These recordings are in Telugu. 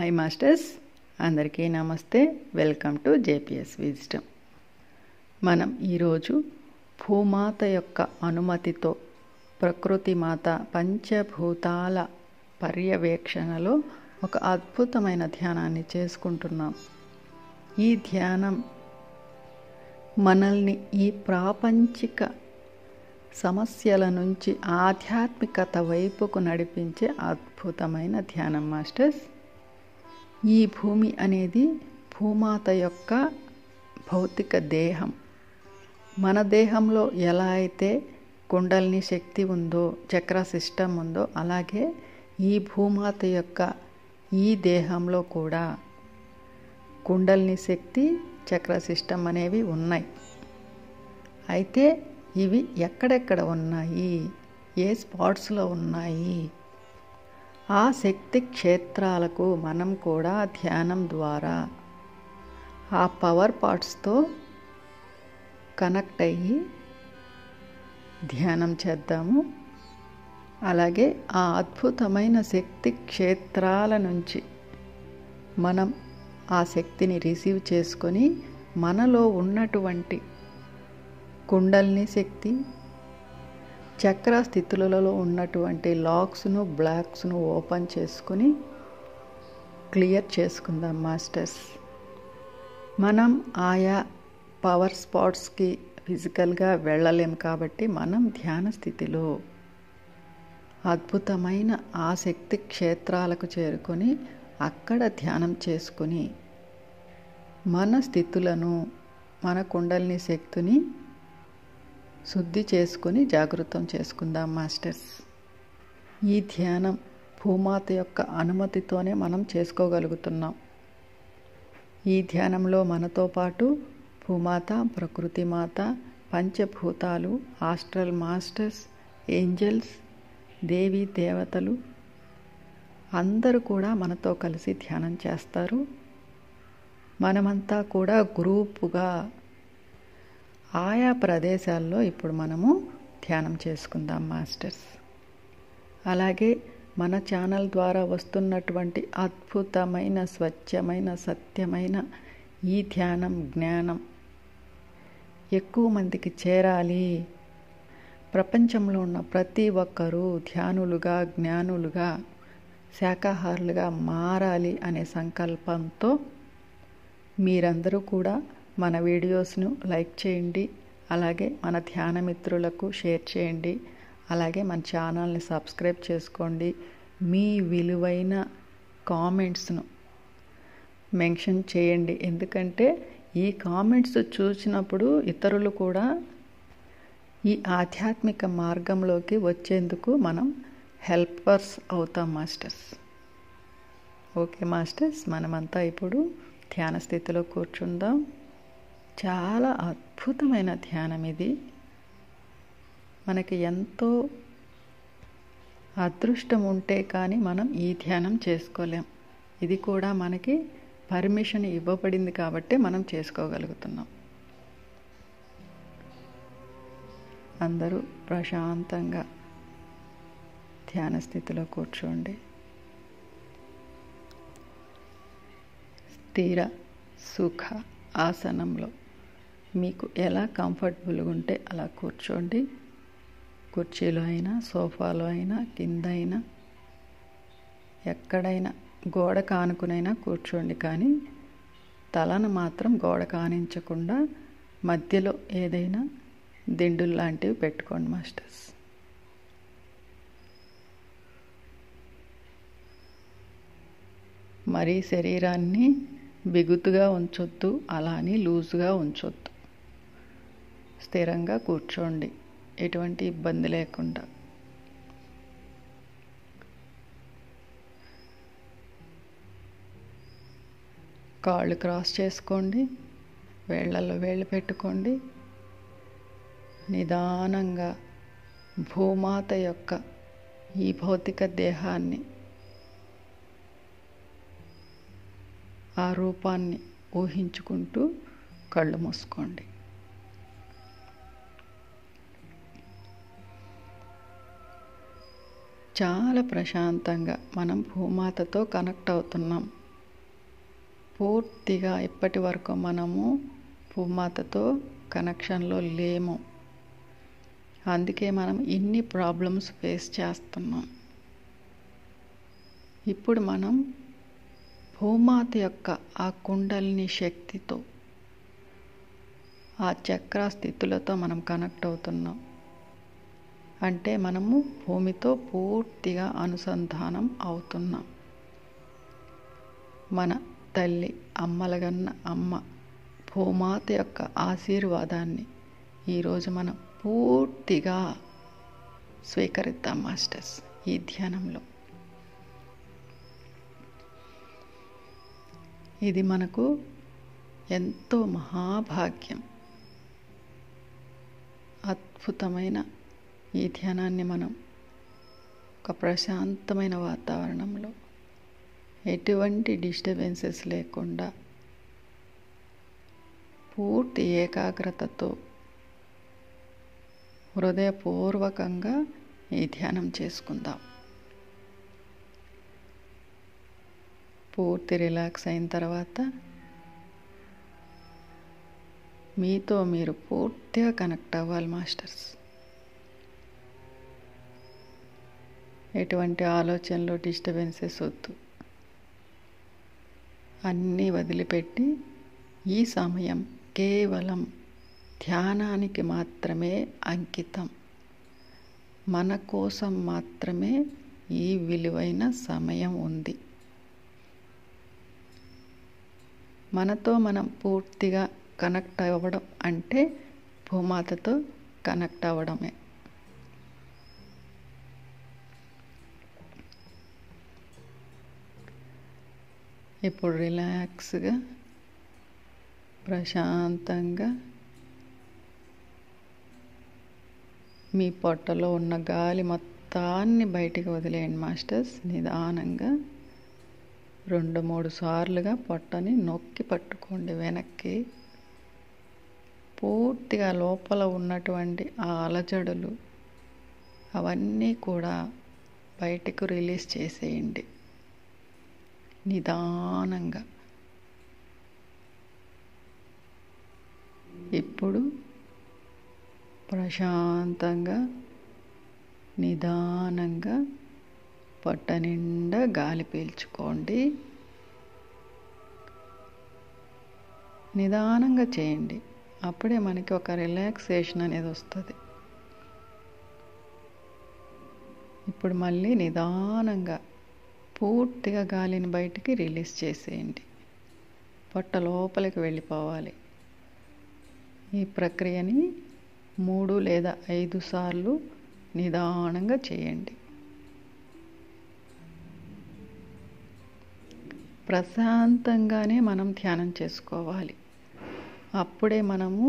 హాయ్ మాస్టర్స్, అందరికీ నమస్తే. Welcome to JPS wisdom. మనం ఈరోజు భూమాత యొక్క అనుమతితో ప్రకృతి మాత పంచభూతాల పర్యవేక్షణలో ఒక అద్భుతమైన ధ్యానాన్ని చేసుకుంటున్నాం. ఈ ధ్యానం మనల్ని ఈ ప్రాపంచిక సమస్యల నుంచి ఆధ్యాత్మికత వైపుకు నడిపించే అద్భుతమైన ధ్యానం మాస్టర్స్. ఈ భూమి అనేది భూమాత యొక్క భౌతిక దేహం. మన దేహంలో ఎలా అయితే కుండలిని శక్తి ఉందో, చక్ర సిస్టమ్ ఉందో, అలాగే ఈ భూమాత యొక్క ఈ దేహంలో కూడా కుండలిని శక్తి, చక్ర సిస్టమ్ అనేవి ఉన్నాయి. అయితే ఇవి ఎక్కడెక్కడ ఉన్నాయి, ఏ స్పాట్స్లో ఉన్నాయి, ఆ శక్తి క్షేత్రాలకు మనం కూడా ధ్యానం ద్వారా ఆ పవర్ పార్ట్స్తో కనెక్ట్ అయ్యి ధ్యానం చేద్దాము. అలాగే ఆ అద్భుతమైన శక్తి క్షేత్రాల నుంచి మనం ఆ శక్తిని రిసీవ్ చేసుకొని మనలో ఉన్నటువంటి కుండలిని శక్తి, చక్ర స్థితులలో ఉన్నటువంటి లాక్స్ను, బ్లాక్స్ను ఓపెన్ చేసుకుని క్లియర్ చేసుకుందాం మాస్టర్స్. మనం ఆయా పవర్ స్పాట్స్కి ఫిజికల్గా వెళ్ళలేం కాబట్టి మనం ధ్యాన స్థితిలో అద్భుతమైన ఆ శక్తి క్షేత్రాలకు చేరుకొని అక్కడ ధ్యానం చేసుకుని మన స్థితులను, మన కుండలిని శక్తిని శుద్ధి చేసుకుని జాగృతం చేసుకుందాం మాస్టర్స్. ఈ ధ్యానం భూమాత యొక్క అనుమతితోనే మనం చేసుకోగలుగుతున్నాం. ఈ ధ్యానంలో మనతో పాటు భూమాత, ప్రకృతి మాత, పంచభూతాలు, ఆస్ట్రల్ మాస్టర్స్, ఏంజల్స్, దేవీ దేవతలు అందరూ కూడా మనతో కలిసి ధ్యానం చేస్తారు. మనమంతా కూడా గ్రూపుగా ఆయా ప్రదేశాల్లో ఇప్పుడు మనము ధ్యానం చేసుకుందాం మాస్టర్స్. అలాగే మన ఛానల్ ద్వారా వస్తున్నటువంటి అద్భుతమైన, స్వచ్ఛమైన, సత్యమైన ఈ ధ్యానం, జ్ఞానం ఎక్కువ మందికి చేరాలి. ప్రపంచంలో ఉన్న ప్రతి ఒక్కరూ ధ్యానులుగా, జ్ఞానులుగా, శాకాహారులుగా మారాలి అనే సంకల్పంతో మీరందరూ కూడా మన వీడియోస్ను లైక్ చేయండి. అలాగే మన ధ్యాన మిత్రులకు షేర్ చేయండి. అలాగే మన ఛానల్ని సబ్స్క్రైబ్ చేసుకోండి. మీ విలువైన కామెంట్స్ను మెన్షన్ చేయండి. ఎందుకంటే ఈ కామెంట్స్ చూసినప్పుడు ఇతరులు కూడా ఈ ఆధ్యాత్మిక మార్గంలోకి వచ్చేందుకు మనం హెల్పర్స్ అవుతాం మాస్టర్స్. ఓకే మాస్టర్స్, మనమంతా ఇప్పుడు ధ్యాన స్థితిలో కూర్చుందాం. చాలా అద్భుతమైన ధ్యానం ఇది. మనకి ఎంతో అదృష్టం ఉంటే కానీ మనం ఈ ధ్యానం చేసుకోలేం. ఇది కూడా మనకి పర్మిషన్ ఇవ్వబడింది కాబట్టి మనం చేసుకోగలుగుతున్నాం. అందరూ ప్రశాంతంగా ధ్యాన స్థితిలో కూర్చోండి. స్థిర సుఖ ఆసనంలో మీకు ఎలా కంఫర్టబుల్గా ఉంటే అలా కూర్చోండి. కుర్చీలో అయినా, సోఫాలో అయినా, కింద అయినా, ఎక్కడైనా గోడకు ఆనుకునైనా కూర్చోండి. కానీ తలను మాత్రం గోడకు ఆనించకుండా మధ్యలో ఏదైనా దిండులు లాంటివి పెట్టుకోండి మాస్టర్స్. మరీ శరీరాన్ని బిగుతుగా ఉంచొద్దు, అలా అని లూజుగా ఉంచొద్దు. స్థిరంగా కూర్చోండి, ఎటువంటి ఇబ్బంది లేకుండా. కాళ్ళు క్రాస్ చేసుకోండి, వేళ్ళల్లో వేళ్ళు పెట్టుకోండి. నిదానంగా భూమాత యొక్క ఈ భౌతిక దేహాన్ని, ఆ రూపాన్ని ఊహించుకుంటూ కళ్ళు మూసుకోండి. చాలా ప్రశాంతంగా మనం భూమాతతో కనెక్ట్ అవుతున్నాం. పూర్తిగా ఇప్పటి వరకు మనము భూమాతతో కనెక్షన్లో లేము. అందుకే మనం ఇన్ని ప్రాబ్లమ్స్ ఫేస్ చేస్తున్నాం. ఇప్పుడు మనం భూమాత యొక్క ఆ కుండలిని శక్తితో, ఆ చక్ర స్థితులతో మనం కనెక్ట్ అవుతున్నాం. అంటే మనము భూమితో పూర్తిగా అనుసంధానం అవుతున్నాం. మన తల్లి, అమ్మలగన్న అమ్మ భూమాత యొక్క ఆశీర్వాదాన్ని ఈరోజు మనం పూర్తిగా స్వీకరిద్దాం మాస్టర్స్ ఈ ధ్యానంలో. ఇది మనకు ఎంతో మహాభాగ్యం. అద్భుతమైన ఈ ధ్యానాన్ని మనం ఒక ప్రశాంతమైన వాతావరణంలో, ఎటువంటి డిస్టర్బెన్సెస్ లేకుండా, పూర్తి ఏకాగ్రతతో, హృదయపూర్వకంగా ఈ ధ్యానం చేసుకుందాం. పూర్తి రిలాక్స్ అయిన తర్వాత మీతో మీరు పూర్తిగా కనెక్ట్ అవ్వాలి మాస్టర్స్. ఎటువంటి ఆలోచనలు, డిస్టర్బెన్సెస్ వద్దు. అన్నీ వదిలిపెట్టి ఈ సమయం కేవలం ధ్యానానికి మాత్రమే అంకితం. మన కోసం మాత్రమే ఈ విలువైన సమయం ఉంది. మనతో మనం పూర్తిగా కనెక్ట్ అవ్వడం అంటే భూమాతతో కనెక్ట్ అవ్వడమే. ఇప్పుడు రిలాక్స్గా, ప్రశాంతంగా మీ పొట్టలో ఉన్న గాలి మొత్తాన్ని బయటికి వదిలేయండి మాస్టర్స్. నిదానంగా 2-3 సార్లుగా పొట్టని నొక్కి పట్టుకోండి వెనక్కి. పూర్తిగా లోపల ఉన్నటువంటి ఆ అలజడులు అవన్నీ కూడా బయటకు రిలీజ్ చేసేయండి నిదానంగా. ఇప్పుడు ప్రశాంతంగా, నిదానంగా పొట్ట నిండా గాలి పీల్చుకోండి. నిదానంగా చేయండి. అప్పుడే మనకి ఒక రిలాక్సేషన్ అనేది వస్తుంది. ఇప్పుడు మళ్ళీ నిదానంగా పూర్తిగా గాలిని బయటికి రిలీజ్ చేసేయండి. పొట్ట లోపలికి వెళ్ళిపోవాలి. ఈ ప్రక్రియని 3 లేదా 5 సార్లు నిదానంగా చేయండి. ప్రశాంతంగానే మనం ధ్యానం చేసుకోవాలి. అప్పుడే మనము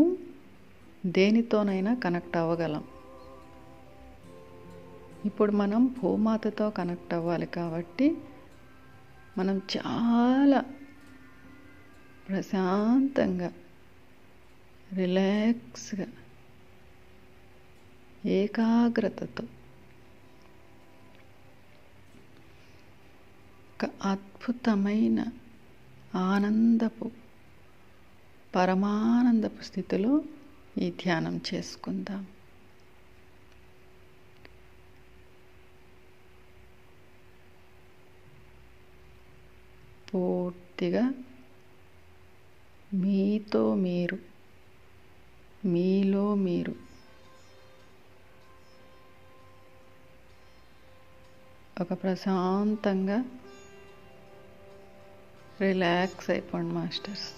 దేనితోనైనా కనెక్ట్ అవ్వగలం. ఇప్పుడు మనం భూమాతతో కనెక్ట్ అవ్వాలి కాబట్టి మనం చాలా ప్రశాంతంగా, రిలాక్స్గా, ఏకాగ్రతతో ఒక అద్భుతమైన ఆనందపు, పరమానందపు స్థితిలో ఈ ధ్యానం చేసుకుందాం. పూర్తిగా మీతో మీరు, మీలో మీరు ఒక ప్రశాంతంగా రిలాక్స్ అయిపోండి మాస్టర్స్.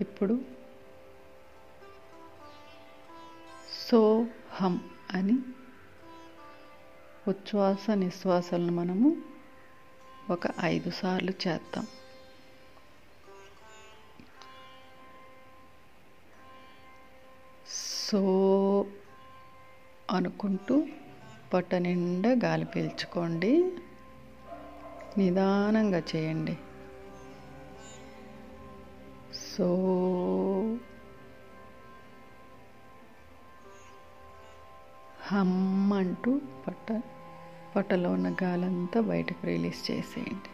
ఇప్పుడు సోహం అని ఉచ్ఛ్వాస నిశ్వాసాలను మనము ఒక 5 సార్లు చేద్దాం. సో అనుకుంటూ పొట్ట నిండా గాలి పీల్చుకోండి. నిదానంగా చేయండి. సో హమ్ అంటూ పొట్ట పొట్టలో ఉన్న గాలంతా బయటకు రిలీజ్ చేసేయండి.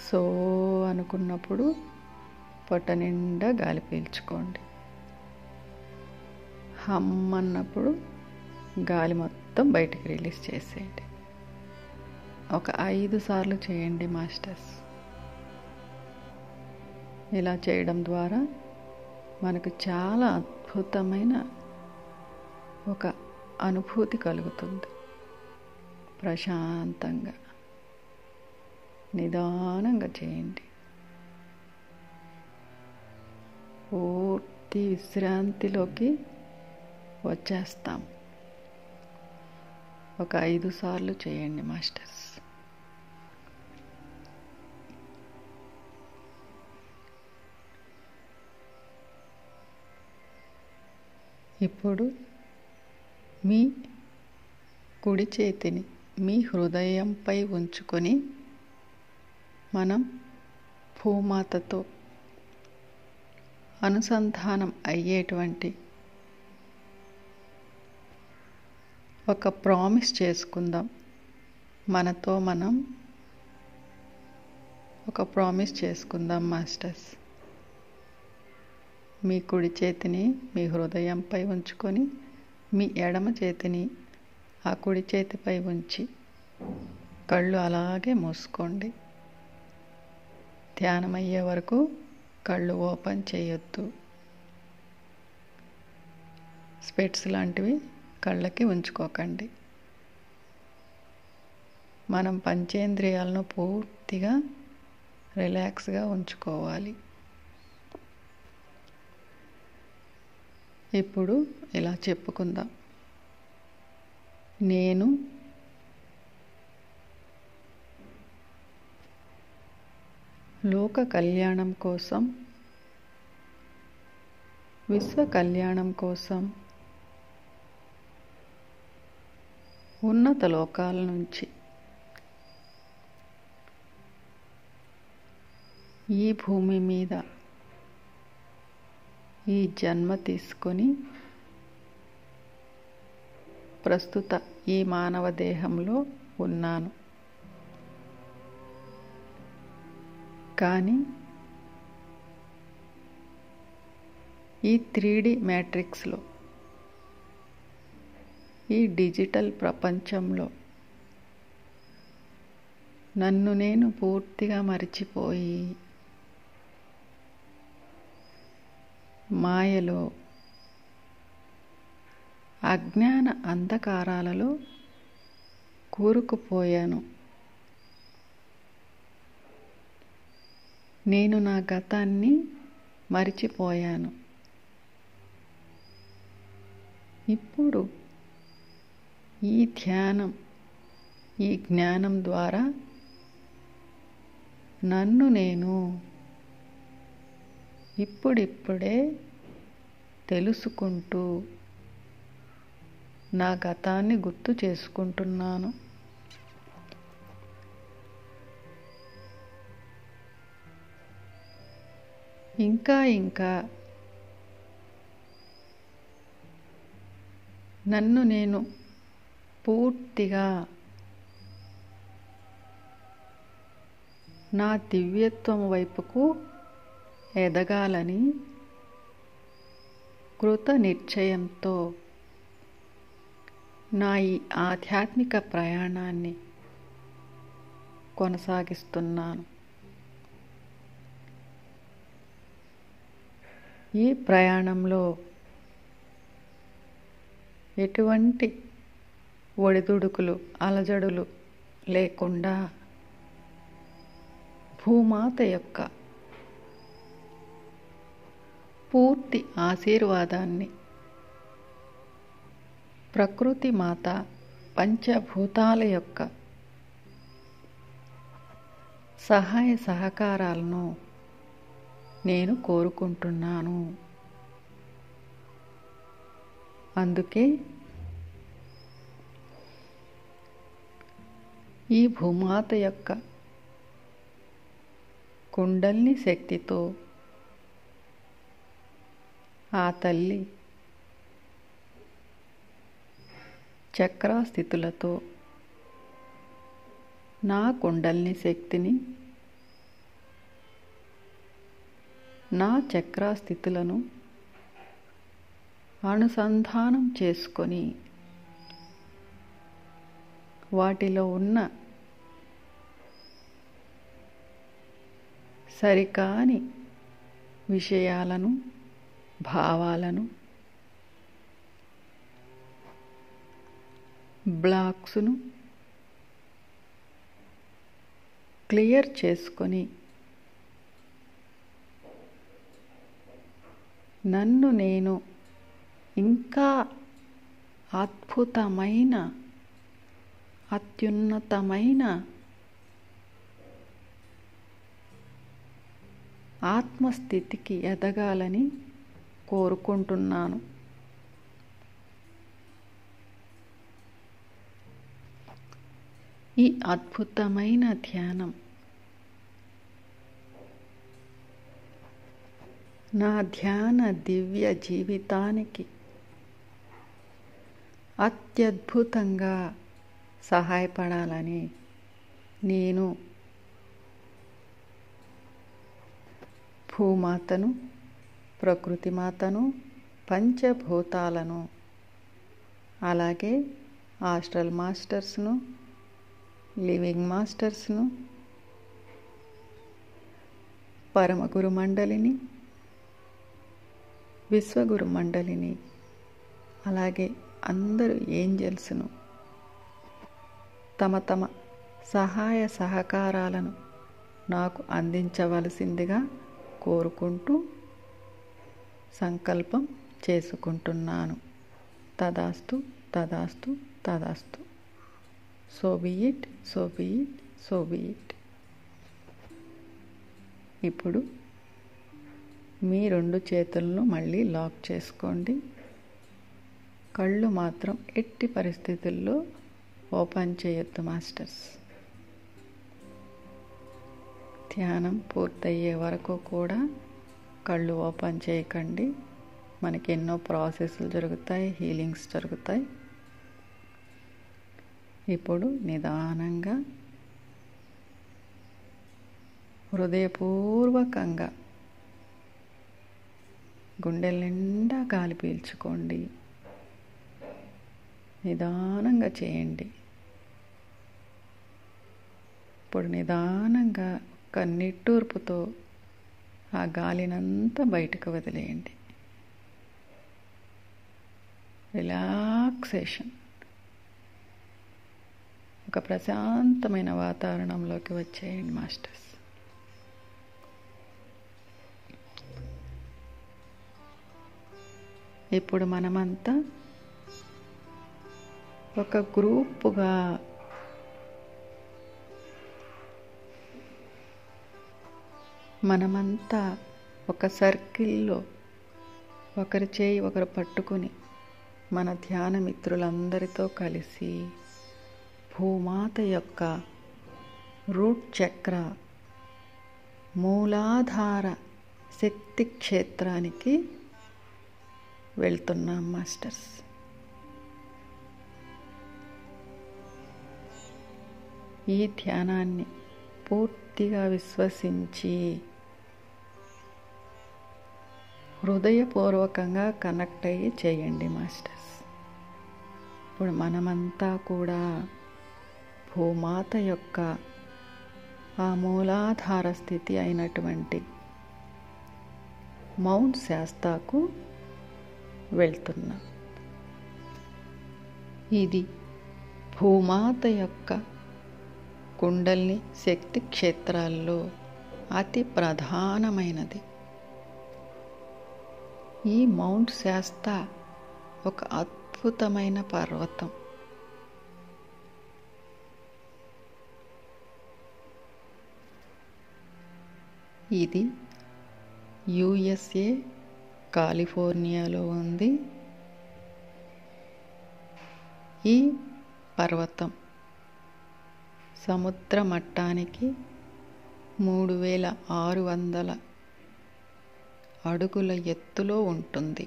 సో అనుకున్నప్పుడు పొట్ట నిండా గాలి పీల్చుకోండి. హమ్ అన్నప్పుడు గాలి మొత్తం బయటకు రిలీజ్ చేసేయండి. ఒక 5 సార్లు చేయండి మాస్టర్స్. ఇలా చేయడం ద్వారా మనకు చాలా అద్భుతమైన ఒక అనుభూతి కలుగుతుంది. ప్రశాంతంగా నిదానంగా చేయండి. పూర్తి విశ్రాంతిలోకి వచ్చేస్తాం. ఒక 5 సార్లు చేయండి మాస్టర్స్. ఇప్పుడు మీ కుడి చేతిని మీ హృదయంపై ఉంచుకొని మనం భూమాతతో అనుసంధానం అయ్యేటువంటి ఒక ప్రామిస్ చేసుకుందాం. మనతో మనం ఒక ప్రామిస్ చేసుకుందాం మాస్టర్స్. మీ కుడి చేతిని మీ హృదయంపై ఉంచుకొని మీ ఎడమ చేతిని ఆ కుడి చేతిపై ఉంచి కళ్ళు అలాగే మూసుకోండి. ధ్యానం అయ్యే వరకు కళ్ళు ఓపెన్ చేయొద్దు. స్పెట్స్ లాంటివి కళ్ళకి ఉంచుకోకండి. మనం పంచేంద్రియాలను పూర్తిగా రిలాక్స్గా ఉంచుకోవాలి. ఇప్పుడు ఇలా చెప్పుకుందాం. నేను లోక కళ్యాణం కోసం, విశ్వ కళ్యాణం కోసం ఉన్నత లోకాల నుంచి ఈ భూమి మీద ఈ జన్మ తీసుకొని ప్రస్తుత ఈ మానవ దేహంలో ఉన్నాను. కానీ ఈ 3D మ్యాట్రిక్స్లో, ఈ డిజిటల్ ప్రపంచంలో నన్ను నేను పూర్తిగా మరిచిపోయి మాయలో, అజ్ఞాన అంధకారాలలో కూరుకుపోయాను. నేను నా గతాన్ని మరిచిపోయాను. ఇప్పుడు ఈ ధ్యానం, ఈ జ్ఞానం ద్వారా నన్ను నేను ఇప్పుడిప్పుడే తెలుసుకుంటూ నా గతాన్ని గుర్తు చేసుకుంటున్నాను. ఇంకా నన్ను నేను పూర్తిగా నా దివ్యత్వం వైపుకు ఎదగాలని కృత నిశ్చయంతో నా ఈ ఆధ్యాత్మిక ప్రయాణాన్ని కొనసాగిస్తున్నాను. ఈ ప్రయాణంలో ఎటువంటి ఒడిదుడుకులు, అలజడులు లేకుండా భూమాత యొక్క పూర్తి ఆశీర్వాదాన్ని, ప్రకృతి మాత పంచభూతాల యొక్క సహాయ సహకారాలను నేను కోరుకుంటున్నాను. అందుకే ఈ భూమాత యొక్క కుండల్ని శక్తితో ఆ తల్లి చక్రా స్థితులతో నా కుండలిని శక్తిని, నా చక్రా స్థితులను అనుసంధానం చేసుకొని వాటిలో ఉన్న సరికాని విషయాలను, భావాలను, బ్లాక్స్ను క్లియర్ చేసుకొని నన్ను నేను ఇంకా అద్భుతమైన, అత్యున్నతమైన ఆత్మస్థితికి ఎదగాలని కోరుకుంటున్నాను. ఈ అద్భుతమైన ధ్యానం నా ధ్యాన దివ్య జీవితానికి అత్యద్భుతంగా సహాయపడాలని నేను భూమాతను, ప్రకృతి మాతను, పంచభూతాలను, అలాగే ఆస్ట్రల్ మాస్టర్స్ను, లివింగ్ మాస్టర్స్ను, పరమగురు మండలిని, విశ్వగురు మండలిని, అలాగే అందరు ఏంజల్స్ను తమ తమ సహాయ సహకారాలను నాకు అందించవలసిందిగా కోరుకుంటూ సంకల్పం చేసుకుంటున్నాను. తదాస్తు, తదాస్తు, తదాస్తు. So be it, so be it, so be it. ఇప్పుడు మీ 2 చేతులను మళ్ళీ లాక్ చేసుకోండి. కళ్ళు మాత్రం ఎట్టి పరిస్థితుల్లో ఓపెన్ చేయొద్దు మాస్టర్స్. ధ్యానం పూర్తయ్యే వరకు కూడా కళ్ళు ఓపెన్ చేయకండి. మనకి ఎన్నో ప్రాసెస్లు జరుగుతాయి, హీలింగ్స్ జరుగుతాయి. ఇప్పుడు నిదానంగా హృదయపూర్వకంగా గుండెల నిండా గాలి పీల్చుకోండి. నిదానంగా చేయండి. ఇప్పుడు నిదానంగా ఒక నిట్టూర్పుతో ఆ గాలినంతా బయటకు వదిలేయండి. రిలాక్సేషన్. ఒక ప్రశాంతమైన వాతావరణంలోకి వచ్చేయండి మాస్టర్స్. ఇప్పుడు మనమంతా ఒక గ్రూపుగా మనమంతా ఒక సర్కిల్లో ఒకరి చేయి ఒకరు పట్టుకుని మన ధ్యాన మిత్రులందరితో కలిసి భూమాత యొక్క రూట్ చక్ర మూలాధార శక్తి క్షేత్రానికి వెళ్తున్నాం మాస్టర్స్. ఈ ధ్యానాన్ని పూర్తిగా విశ్వసించి హృదయపూర్వకంగా కనెక్ట్ అయ్యి చేయండి మాస్టర్స్. ఇప్పుడు మనమంతా కూడా భూమాత యొక్క ఆ మూలాధార స్థితి అయినటువంటి మౌంట్ శాస్తాకు వెళ్తున్నాం. ఇది భూమాత యొక్క కుండలిని శక్తి క్షేత్రాల్లో అతి ప్రధానమైనది. ఈ మౌంట్ శాస్తా ఒక అద్భుతమైన పర్వతం. ఇది USA కాలిఫోర్నియాలో ఉంది. ఈ పర్వతం సముద్ర మట్టానికి 3600 అడుగుల ఎత్తులో ఉంటుంది.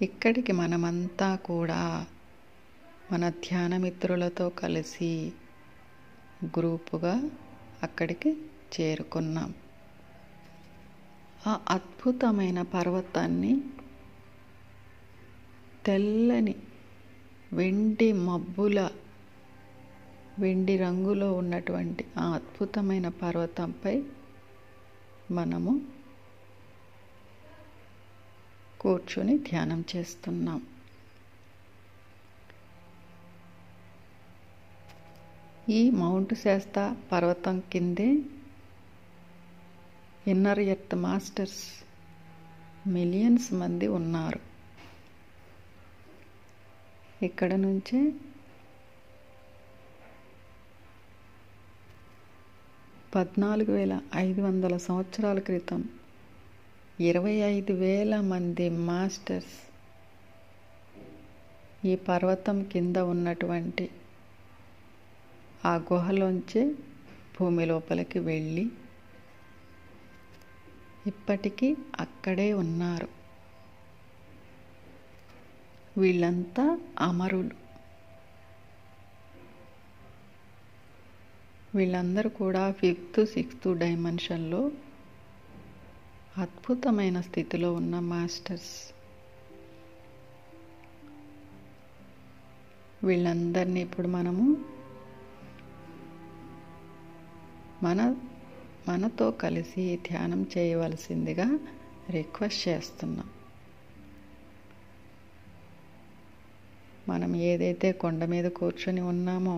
ఇక్కడికి మనమంతా కూడా మన ధ్యాన మిత్రులతో కలిసి గ్రూపుగా అక్కడికి చేరుకున్నాం. ఆ అద్భుతమైన పర్వతాన్ని తెల్లని వెండి రంగులో ఉన్నటువంటి ఆ అద్భుతమైన పర్వతంపై మనము కూర్చుని ధ్యానం చేస్తున్నాం. ఈ మౌంట్ శాస్తా పర్వతం కిందే ఇన్నర్ ఎర్త్ మాస్టర్స్ మిలియన్స్ మంది ఉన్నారు. ఇక్కడ నుంచే $14,500 సంవత్సరాల క్రితం 25,000 మంది మాస్టర్స్ ఈ పర్వతం కింద ఉన్నటువంటి ఆ గుహలోంచే భూమి లోపలికి వెళ్ళి ఇప్పటికీ అక్కడే ఉన్నారు. వీళ్ళంతా అమరులు. వీళ్ళందరూ కూడా 5th 6th డైమెన్షన్లో అద్భుతమైన స్థితిలో ఉన్న మాస్టర్స్. వీళ్ళందరినీ ఇప్పుడు మనము మనతో కలిసి ధ్యానం చేయవలసిందిగా రిక్వెస్ట్ చేస్తున్నాం. మనం ఏదైతే కొండ మీద కూర్చొని ఉన్నామో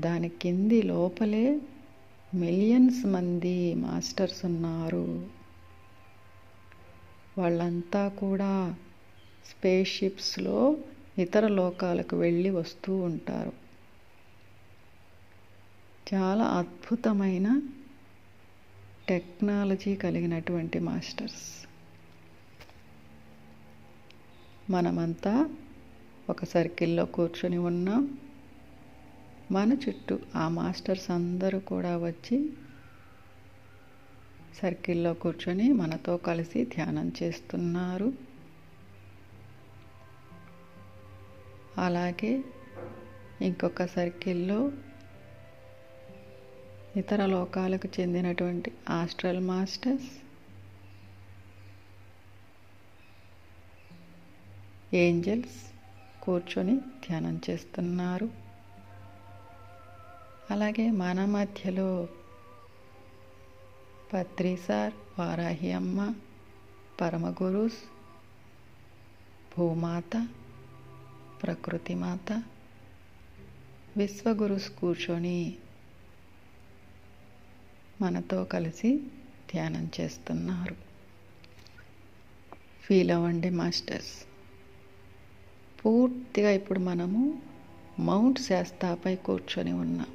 దాని కింది లోపలే మిలియన్స్ మంది మాస్టర్స్ ఉన్నారు. వాళ్ళంతా కూడా స్పేస్ షిప్స్లో ఇతర లోకాలకు వెళ్ళి వస్తూ ఉంటారు. చాలా అద్భుతమైన టెక్నాలజీ కలిగినటువంటి మాస్టర్స్. మనమంతా ఒక సర్కిల్లో కూర్చొని ఉన్నాం. మన చుట్టూ ఆ మాస్టర్స్ అందరూ కూడా వచ్చి సర్కిల్లో కూర్చొని మనతో కలిసి ధ్యానం చేస్తున్నారు. అలాగే ఇంకొక సర్కిల్లో ఇతర లోకాలకు చెందినటువంటి ఆస్ట్రల్ మాస్టర్స్, ఏంజల్స్ కూర్చొని ధ్యానం చేస్తున్నారు. అలాగే మన మధ్యలో పత్రి సార్, వారాహి అమ్మ, పరమగురుస్, భూమాత, ప్రకృతి మాత, విశ్వగురుస్ కూర్చొని మనతో కలిసి ధ్యానం చేస్తున్నారు. ఫీల్ అవ్వండి మాస్టర్స్. పూర్తిగా ఇప్పుడు మనము మౌంట్ శాస్తాపై కూర్చొని ఉన్నాం.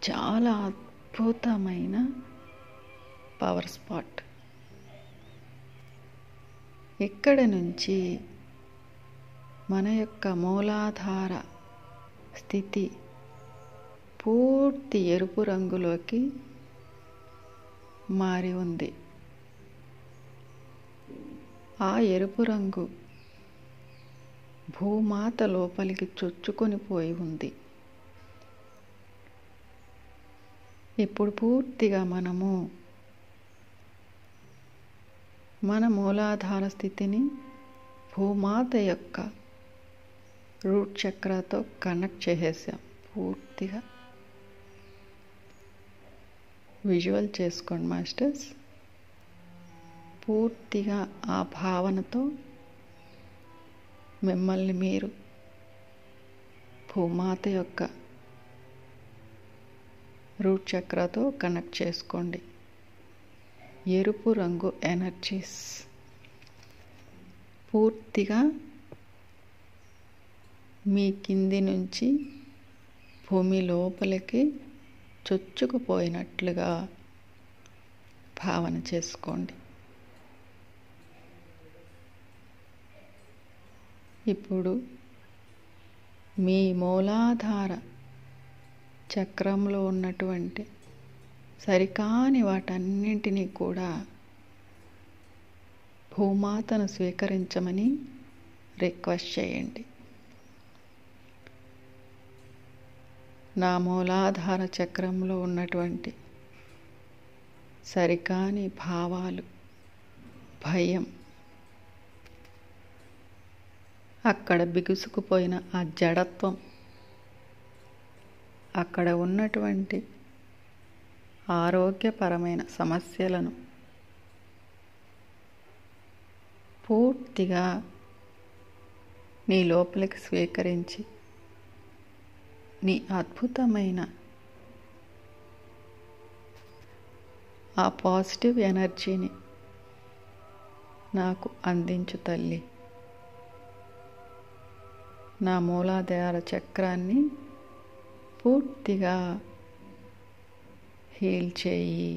చాలా అద్భుతమైన పవర్ స్పాట్. ఇక్కడ నుంచి మన యొక్క మూలాధార స్థితి పూర్తి ఎరుపు రంగులోకి మారి ఉంది. ఆ ఎరుపు రంగు భూమాత లోపలికి చొచ్చుకొని పోయి ఉంది. ఇప్పుడు పూర్తిగా మనము మన మూలాధార స్థితిని భూమాత యొక్క రూట్ చక్రాతో కనెక్ట్ చేసేసాం. పూర్తిగా విజువల్ చేసుకోండి మాస్టర్స్. పూర్తిగా ఆ భావనతో మిమ్మల్ని మీరు భూమాత యొక్క రూట్ చక్రాతో కనెక్ట్ చేసుకోండి. ఎరుపు రంగు ఎనర్జీస్ పూర్తిగా మీ కింది నుంచి భూమి లోపలికి చొచ్చుకుపోయినట్లుగా భావన చేసుకోండి. ఇప్పుడు మీ మూలాధార చక్రంలో ఉన్నటువంటి సరికాని వాటన్నింటినీ కూడా భూమాతను స్వీకరించమని రిక్వెస్ట్ చేయండి. నా మూలాధార చక్రంలో ఉన్నటువంటి సరికాని భావాలు, భయం, అక్కడ బిగుసుకుపోయిన ఆ జడత్వం, అక్కడ ఉన్నటువంటి ఆరోగ్యపరమైన సమస్యలను పూర్తిగా నీ లోపలికి స్వీకరించి నీ అద్భుతమైన ఆ పాజిటివ్ ఎనర్జీని నాకు అందించు తల్లి. నా మూలాధార చక్రాన్ని పూర్తిగా హీల్ చేయి.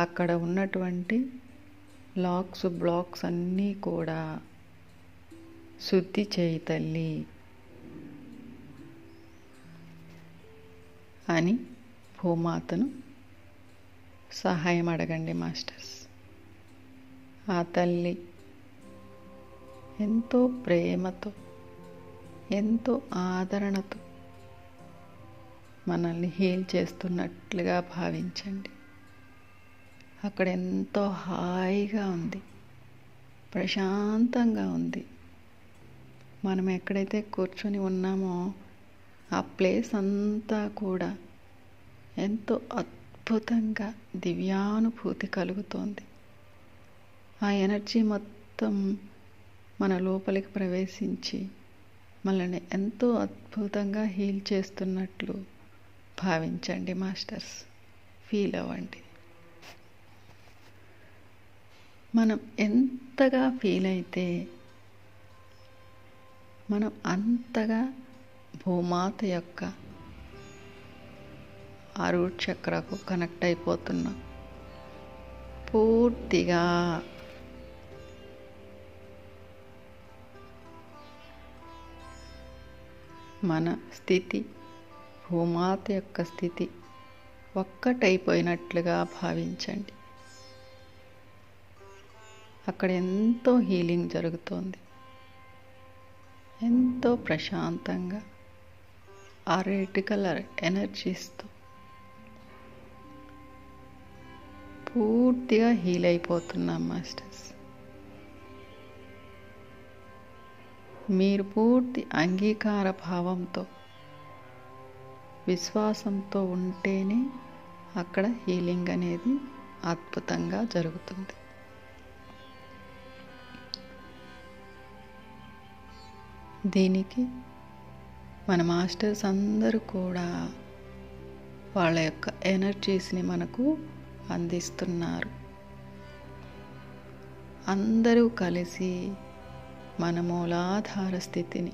అక్కడ ఉన్నటువంటి లాక్స్, బ్లాక్స్ అన్నీ కూడా శుద్ధి చేయి తల్లి అని భూమాతను సహాయం అడగండి మాస్టర్స్. ఆ తల్లి ఎంతో ప్రేమతో, ఎంతో ఆదరణతో మనల్ని హీల్ చేస్తున్నట్లుగా భావించండి. అక్కడ ఎంతో హాయిగా ఉంది, ప్రశాంతంగా ఉంది. మనం ఎక్కడైతే కూర్చొని ఉన్నామో ఆ ప్లేస్ అంతా కూడా ఎంతో అద్భుతంగా దివ్యానుభూతి కలుగుతోంది. ఆ ఎనర్జీ మొత్తం మన లోపలికి ప్రవేశించి మనల్ని ఎంతో అద్భుతంగా హీల్ చేస్తున్నట్లు భావించండి మాస్టర్స్. ఫీల్ అవ్వండి. మనం ఎంతగా ఫీల్ అయితే మనం అంతగా భూమాత యొక్క ఆ రూట్ చక్రకు కనెక్ట్ అయిపోతున్నాం. పూర్తిగా మన స్థితి, భూమాత యొక్క స్థితి ఒక్కటైపోయినట్లుగా భావించండి. అక్కడ ఎంతో హీలింగ్ జరుగుతోంది. ఎంతో ప్రశాంతంగా ఆ రెడ్ కలర్ ఎనర్జీస్తో పూర్తిగా హీల్ అయిపోతున్నాం మాస్టర్స్. మీరు పూర్తి అంగీకార భావంతో, విశ్వాసంతో ఉంటేనే అక్కడ హీలింగ్ అనేది అద్భుతంగా జరుగుతుంది. దీనికి మన మాస్టర్స్ అందరూ కూడా వాళ్ళ యొక్క ఎనర్జీస్ని మనకు అందిస్తున్నారు. అందరూ కలిసి మన మూలాధార స్థితిని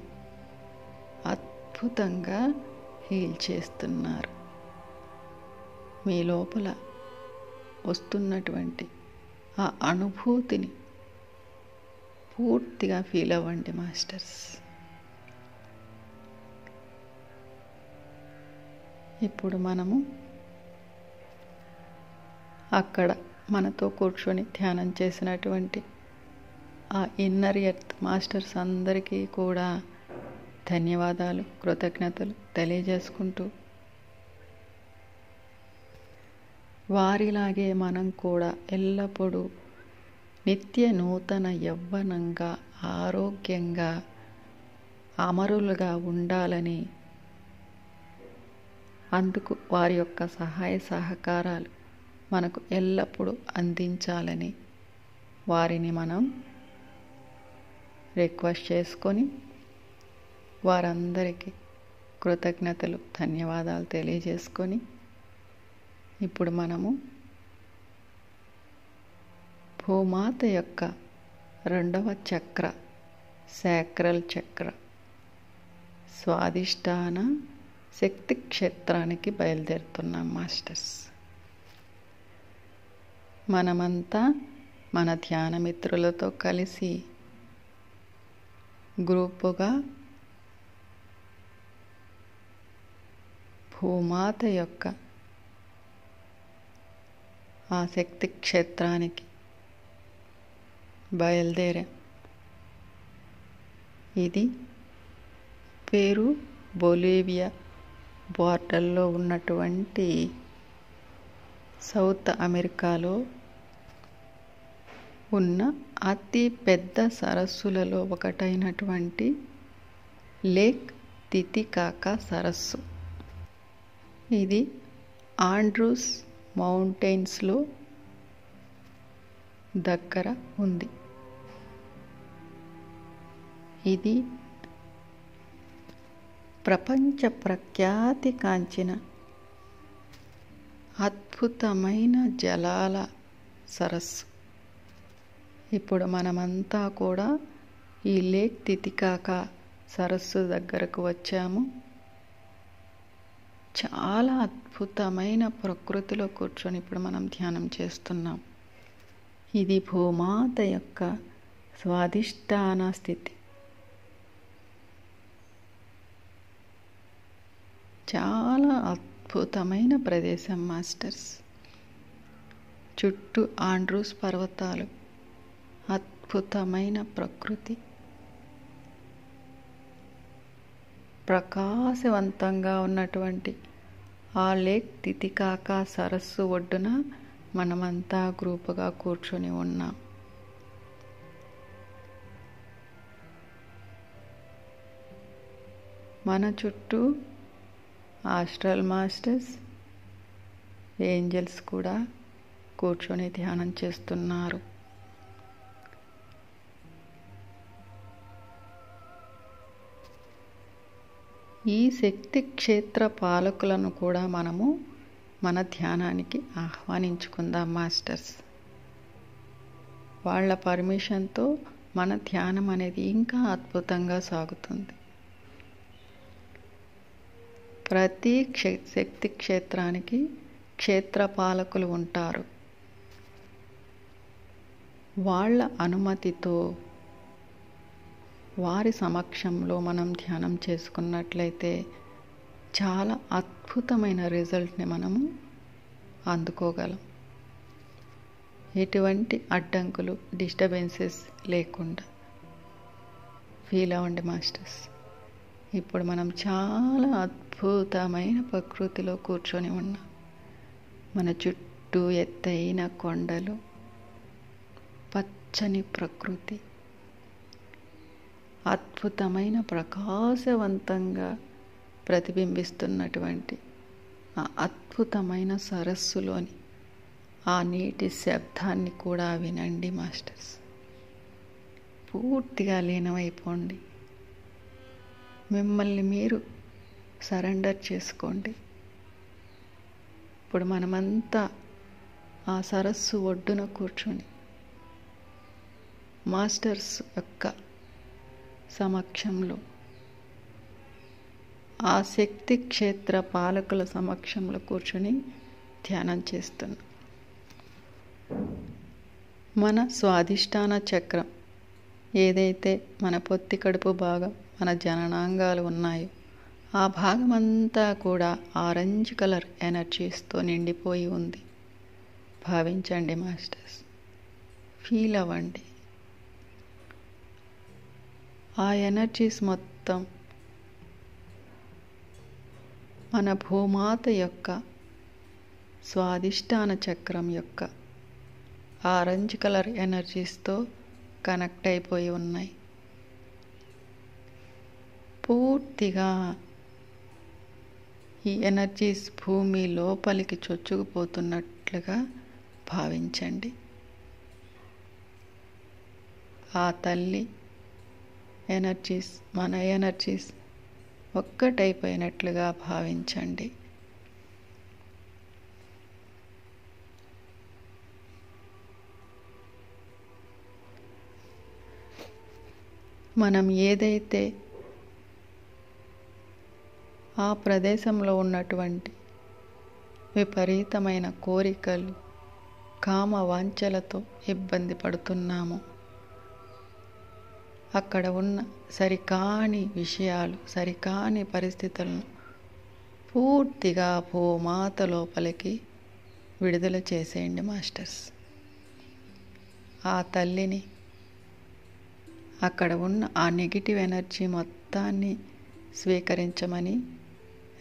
అద్భుతంగా హీల్ చేస్తున్నారు. మీ లోపల వస్తున్నటువంటి ఆ అనుభూతిని పూర్తిగా ఫీల్ అవ్వండి మాస్టర్స్. ఇప్పుడు మనము అక్కడ మనతో కూర్చొని ధ్యానం చేసినటువంటి ఆ ఇన్నర్ ఎర్త్ మాస్టర్స్ అందరికీ కూడా ధన్యవాదాలు, కృతజ్ఞతలు తెలియజేసుకుంటూ, వారిలాగే మనం కూడా ఎల్లప్పుడూ నిత్య నూతన యవ్వనంగా, ఆరోగ్యంగా, అమరులుగా ఉండాలని, అందుకు వారి యొక్క సహాయ సహకారాలు మనకు ఎల్లప్పుడూ అందించాలని వారిని మనం రిక్వెస్ట్ చేసుకొని వారందరికీ కృతజ్ఞతలు, ధన్యవాదాలు తెలియజేసుకొని ఇప్పుడు మనము భూమాత యొక్క 2వ చక్ర, శాక్రల్ చక్ర, స్వాదిష్టాన శక్తి క్షేత్రానికి బయలుదేరుతున్నాం మాస్టర్స్. మనమంతా మన ధ్యాన మిత్రులతో కలిసి గ్రూపుగా భూమాత యొక్క ఆ శక్తి క్షేత్రానికి బయలుదేరాం. ఇది పెరు బొలీవియా బార్డర్లో ఉన్నటువంటి సౌత్ అమెరికాలో ఉన్న అతి పెద్ద సరస్సులలో ఒకటైనటువంటి లేక్ తితికాకా సరస్సు. ఇది ఆండ్రూస్ మౌంటైన్స్లో దగ్గర ఉంది. ఇది ప్రపంచ ప్రఖ్యాతి కాంచిన అద్భుతమైన జలాల సరస్సు. ఇప్పుడు మనమంతా కూడా ఈ లేక్ తితికాకా సరస్సు దగ్గరకు వచ్చాము. చాలా అద్భుతమైన ప్రకృతిలో కూర్చొని ఇప్పుడు మనం ధ్యానం చేస్తున్నాం. ఇది భూమాత యొక్క స్వాధిష్టాన స్థితి. చాలా అద్భుతమైన ప్రదేశం మాస్టర్స్. చుట్టూ ఆండ్రూస్ పర్వతాలు, అద్భుతమైన ప్రకృతి, ప్రకాశవంతంగా ఉన్నటువంటి ఆ లేక్ తితికాకా సరస్సు ఒడ్డున మనమంతా గ్రూపుగా కూర్చొని ఉన్నాం. మన చుట్టూ ఆస్ట్రల్ మాస్టర్స్, ఏంజల్స్ కూడా కూర్చొని ధ్యానం చేస్తున్నారు. ఈ శక్తి క్షేత్ర పాలకులను కూడా మనము మన ధ్యానానికి ఆహ్వానించుకుందాం మాస్టర్స్. వాళ్ళ పర్మిషన్తో మన ధ్యానం అనేది ఇంకా అద్భుతంగా సాగుతుంది. ప్రతి శక్తి క్షేత్రానికి క్షేత్ర పాలకులు ఉంటారు. వాళ్ళ అనుమతితో వారి సమక్షంలో మనం ధ్యానం చేసుకున్నట్లయితే చాలా అద్భుతమైన రిజల్ట్ని మనము అందుకోగలం. ఎటువంటి అడ్డంకులు, డిస్టర్బెన్సెస్ లేకుండా ఫీల్ అవ్వండి మాస్టర్స్. ఇప్పుడు మనం చాలా అద్భుతమైన ప్రకృతిలో కూర్చొని ఉన్నాం. మన చుట్టూ ఎత్తైన కొండలు, పచ్చని ప్రకృతి, అద్భుతమైన ప్రకాశవంతంగా ప్రతిబింబిస్తున్నటువంటి ఆ అద్భుతమైన సరస్సులోని ఆ నీటి శబ్దాన్ని కూడా వినండి మాస్టర్స్. పూర్తిగా లీనమైపోండి. మిమ్మల్ని మీరు సరెండర్ చేసుకోండి. ఇప్పుడు మనమంతా ఆ సరస్సు ఒడ్డున కూర్చొని మాస్టర్స్ యొక్క సమక్షంలో, ఆ శక్తి క్షేత్ర పాలకుల సమక్షంలో కూర్చొని ధ్యానం చేస్తున్నాం. మన స్వాధిష్టాన చక్రం ఏదైతే మన పొత్తి కడుపు భాగం, మన జననాంగాలు ఉన్నాయో ఆ భాగమంతా కూడా ఆరెంజ్ కలర్ ఎనర్జీస్తో నిండిపోయి ఉంది. భావించండి మాస్టర్స్, ఫీల్ అవ్వండి. ఆ ఎనర్జీస్ మొత్తం మన భూమాత యొక్క స్వాధిష్టాన చక్రం యొక్క ఆరెంజ్ కలర్ ఎనర్జీస్తో కనెక్ట్ అయిపోయి ఉన్నాయి. పూర్తిగా ఈ ఎనర్జీస్ భూమి లోపలికి చొచ్చుకుపోతున్నట్లుగా భావించండి. ఆ తల్లి ఎనర్జీస్, మన ఎనర్జీస్ ఒక్కటైపోయినట్లుగా భావించండి. మనం ఏదైతే ఆ ప్రదేశంలో ఉన్నటువంటి విపరీతమైన కోరికలు, కామ వాంఛలతో ఇబ్బంది పడుతున్నామో, అక్కడ ఉన్న సరికాని విషయాలు, సరికాని పరిస్థితులను పూర్తిగా భూమాత లోపలికి విడుదల చేసేయండి మాస్టర్స్. ఆ తల్లిని, అక్కడ ఉన్న ఆ నెగిటివ్ ఎనర్జీ మొత్తాన్ని స్వీకరించమని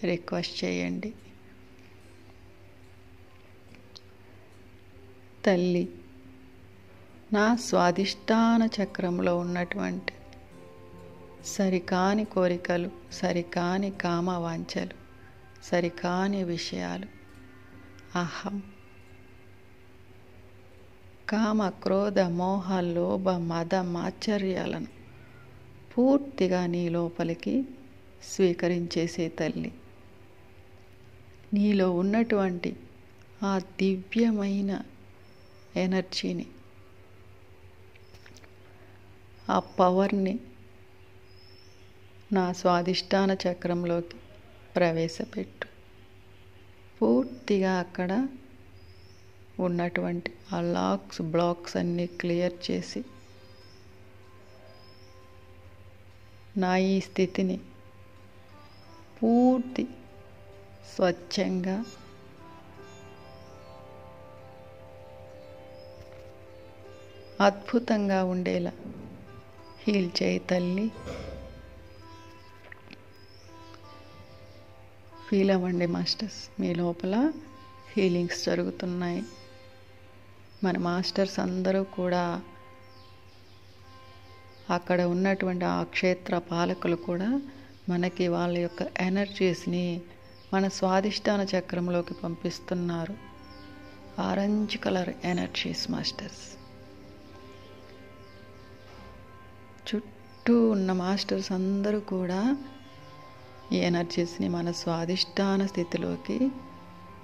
రిక్వెస్ట్ చేయండి. తల్లి, నా స్వాదిష్టాన చక్రంలో ఉన్నటువంటి సరికాని కోరికలు, సరికాని కామవాంఛలు, సరికాని విషయాలు, అహం, కామ, క్రోధ, మోహ, లోభ, మద, మాత్సర్యాలను పూర్తిగా నీ లోపలికి స్వీకరించేసే తల్లి. నీలో ఉన్నటువంటి ఆ దివ్యమైన ఎనర్జీని, ఆ పవర్ని నా స్వాదిష్టాన చక్రంలోకి ప్రవేశపెట్టు. పూర్తిగా అక్కడ ఉన్నటువంటి ఆ బ్లాక్స్ అన్నీ క్లియర్ చేసి నా ఈ స్థితిని పూర్తి స్వచ్ఛంగా అద్భుతంగా ఉండేలా హీల్ చేయి తల్లి. ఫీల్ అవ్వండి మాస్టర్స్, మీ లోపల హీలింగ్స్ జరుగుతున్నాయి. మన మాస్టర్స్ అందరూ కూడా, అక్కడ ఉన్నటువంటి ఆ క్షేత్ర పాలకులు కూడా మనకి వాళ్ళ యొక్క ఎనర్జీస్ని మన స్వాదిష్టాన చక్రంలోకి పంపిస్తున్నారు. Orange colour energies masters. చుట్టూ ఉన్న మాస్టర్స్ అందరూ కూడా ఈ ఎనర్జీస్ని మన స్వాదిష్టాన స్థితిలోకి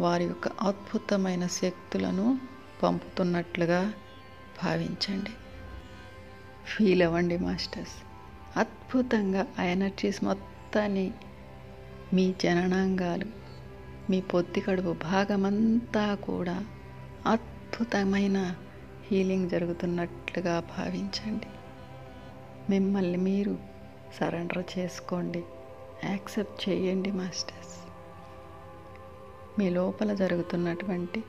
వారి యొక్క అద్భుతమైన శక్తులను పంపుతున్నట్లుగా భావించండి. ఫీల్ అవ్వండి మాస్టర్స్. అద్భుతంగా ఆ ఎనర్జీస్ మొత్తాన్ని మీ జననాంగాలు, మీ పొత్తి కడుపు భాగమంతా కూడా అద్భుతమైన హీలింగ్ జరుగుతున్నట్లుగా భావించండి. మిమ్మల్ని మీరు సరెండర్ చేసుకోండి, యాక్సెప్ట్ చేయండి మాస్టర్స్. మీ లోపల జరుగుతున్నటువంటి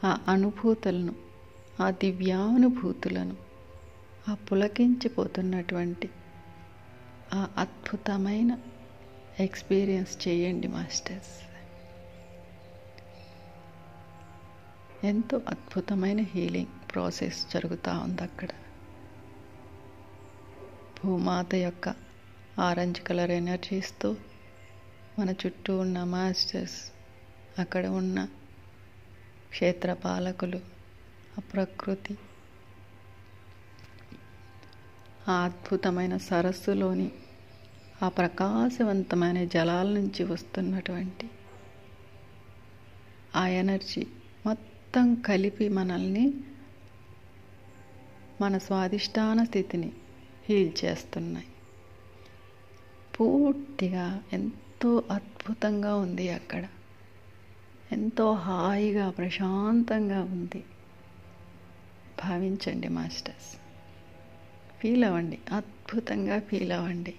ఆ అనుభూతులను, ఆ దివ్యానుభూతులను, ఆ పులకించిపోతున్నటువంటి ఆ అద్భుతమైన ఎక్స్పీరియన్స్ చేయండి మాస్టర్స్. ఎంతో అద్భుతమైన హీలింగ్ ప్రాసెస్ జరుగుతూ ఉంది అక్కడ. భూమాత యొక్క ఆరెంజ్ కలర్ ఎనర్జీస్తో మన చుట్టూ ఉన్న మాస్టర్స్, అక్కడ ఉన్న క్షేత్రపాలకులు, ఆ ప్రకృతి, ఆ అద్భుతమైన సరస్సులోని ఆ ప్రకాశవంతమైన జలాల నుంచి వస్తున్నటువంటి ఆ ఎనర్జీ మొత్తం కలిపి మనల్ని, మన స్వాదిష్టాన స్థితిని హీల్ చేస్తున్నాయి. పూర్తిగా ఎంతో అద్భుతంగా ఉంది అక్కడ. ఎంతో హాయిగా ప్రశాంతంగా ఉంది. భావించండి మాస్టర్స్. ఫీల్ అవ్వండి, అద్భుతంగా ఫీల్ అవ్వండి,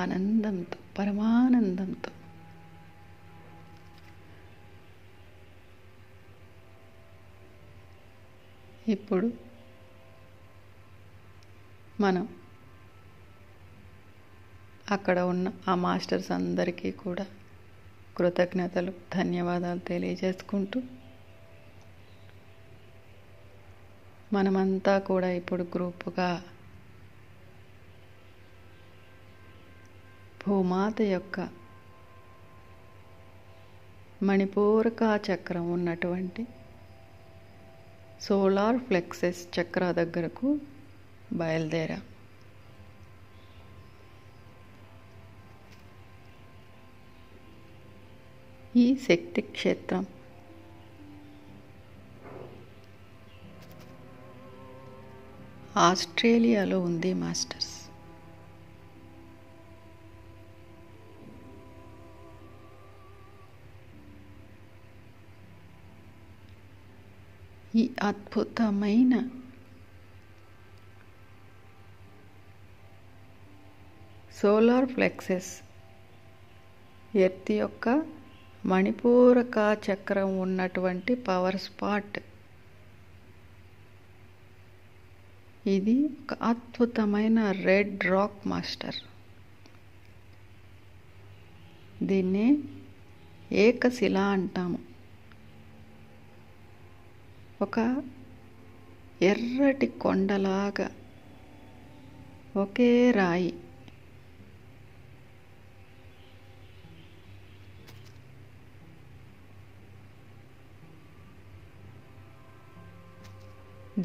ఆనందంతో, పరమానందంతో. ఇప్పుడు మనం అక్కడ ఉన్న ఆ మాస్టర్స్ అందరికీ కూడా కృతజ్ఞతలు, ధన్యవాదాలు తెలియజేసుకుంటూ మనమంతా కూడా ఇప్పుడు గ్రూపుగా భూమాత యొక్క మణిపూరక చక్రం ఉన్నటువంటి సోలార్ ప్లెక్సెస్ చక్ర దగ్గరకు బయలుదేరాం. ఈ శక్తి క్షేత్రం ఆస్ట్రేలియాలో ఉంది మాస్టర్స్. ఈ అద్భుతమైన సోలార్ ప్లెక్సెస్ ఎర్త్ యొక్క మణిపూరక చక్రం ఉన్నటువంటి పవర్ స్పాట్. ఇది ఒక అద్భుతమైన రెడ్ రాక్ మాస్టర్. దీన్ని ఏకశిల అంటాము. ఒక ఎర్రటి కొండలాగా ఒకే రాయి.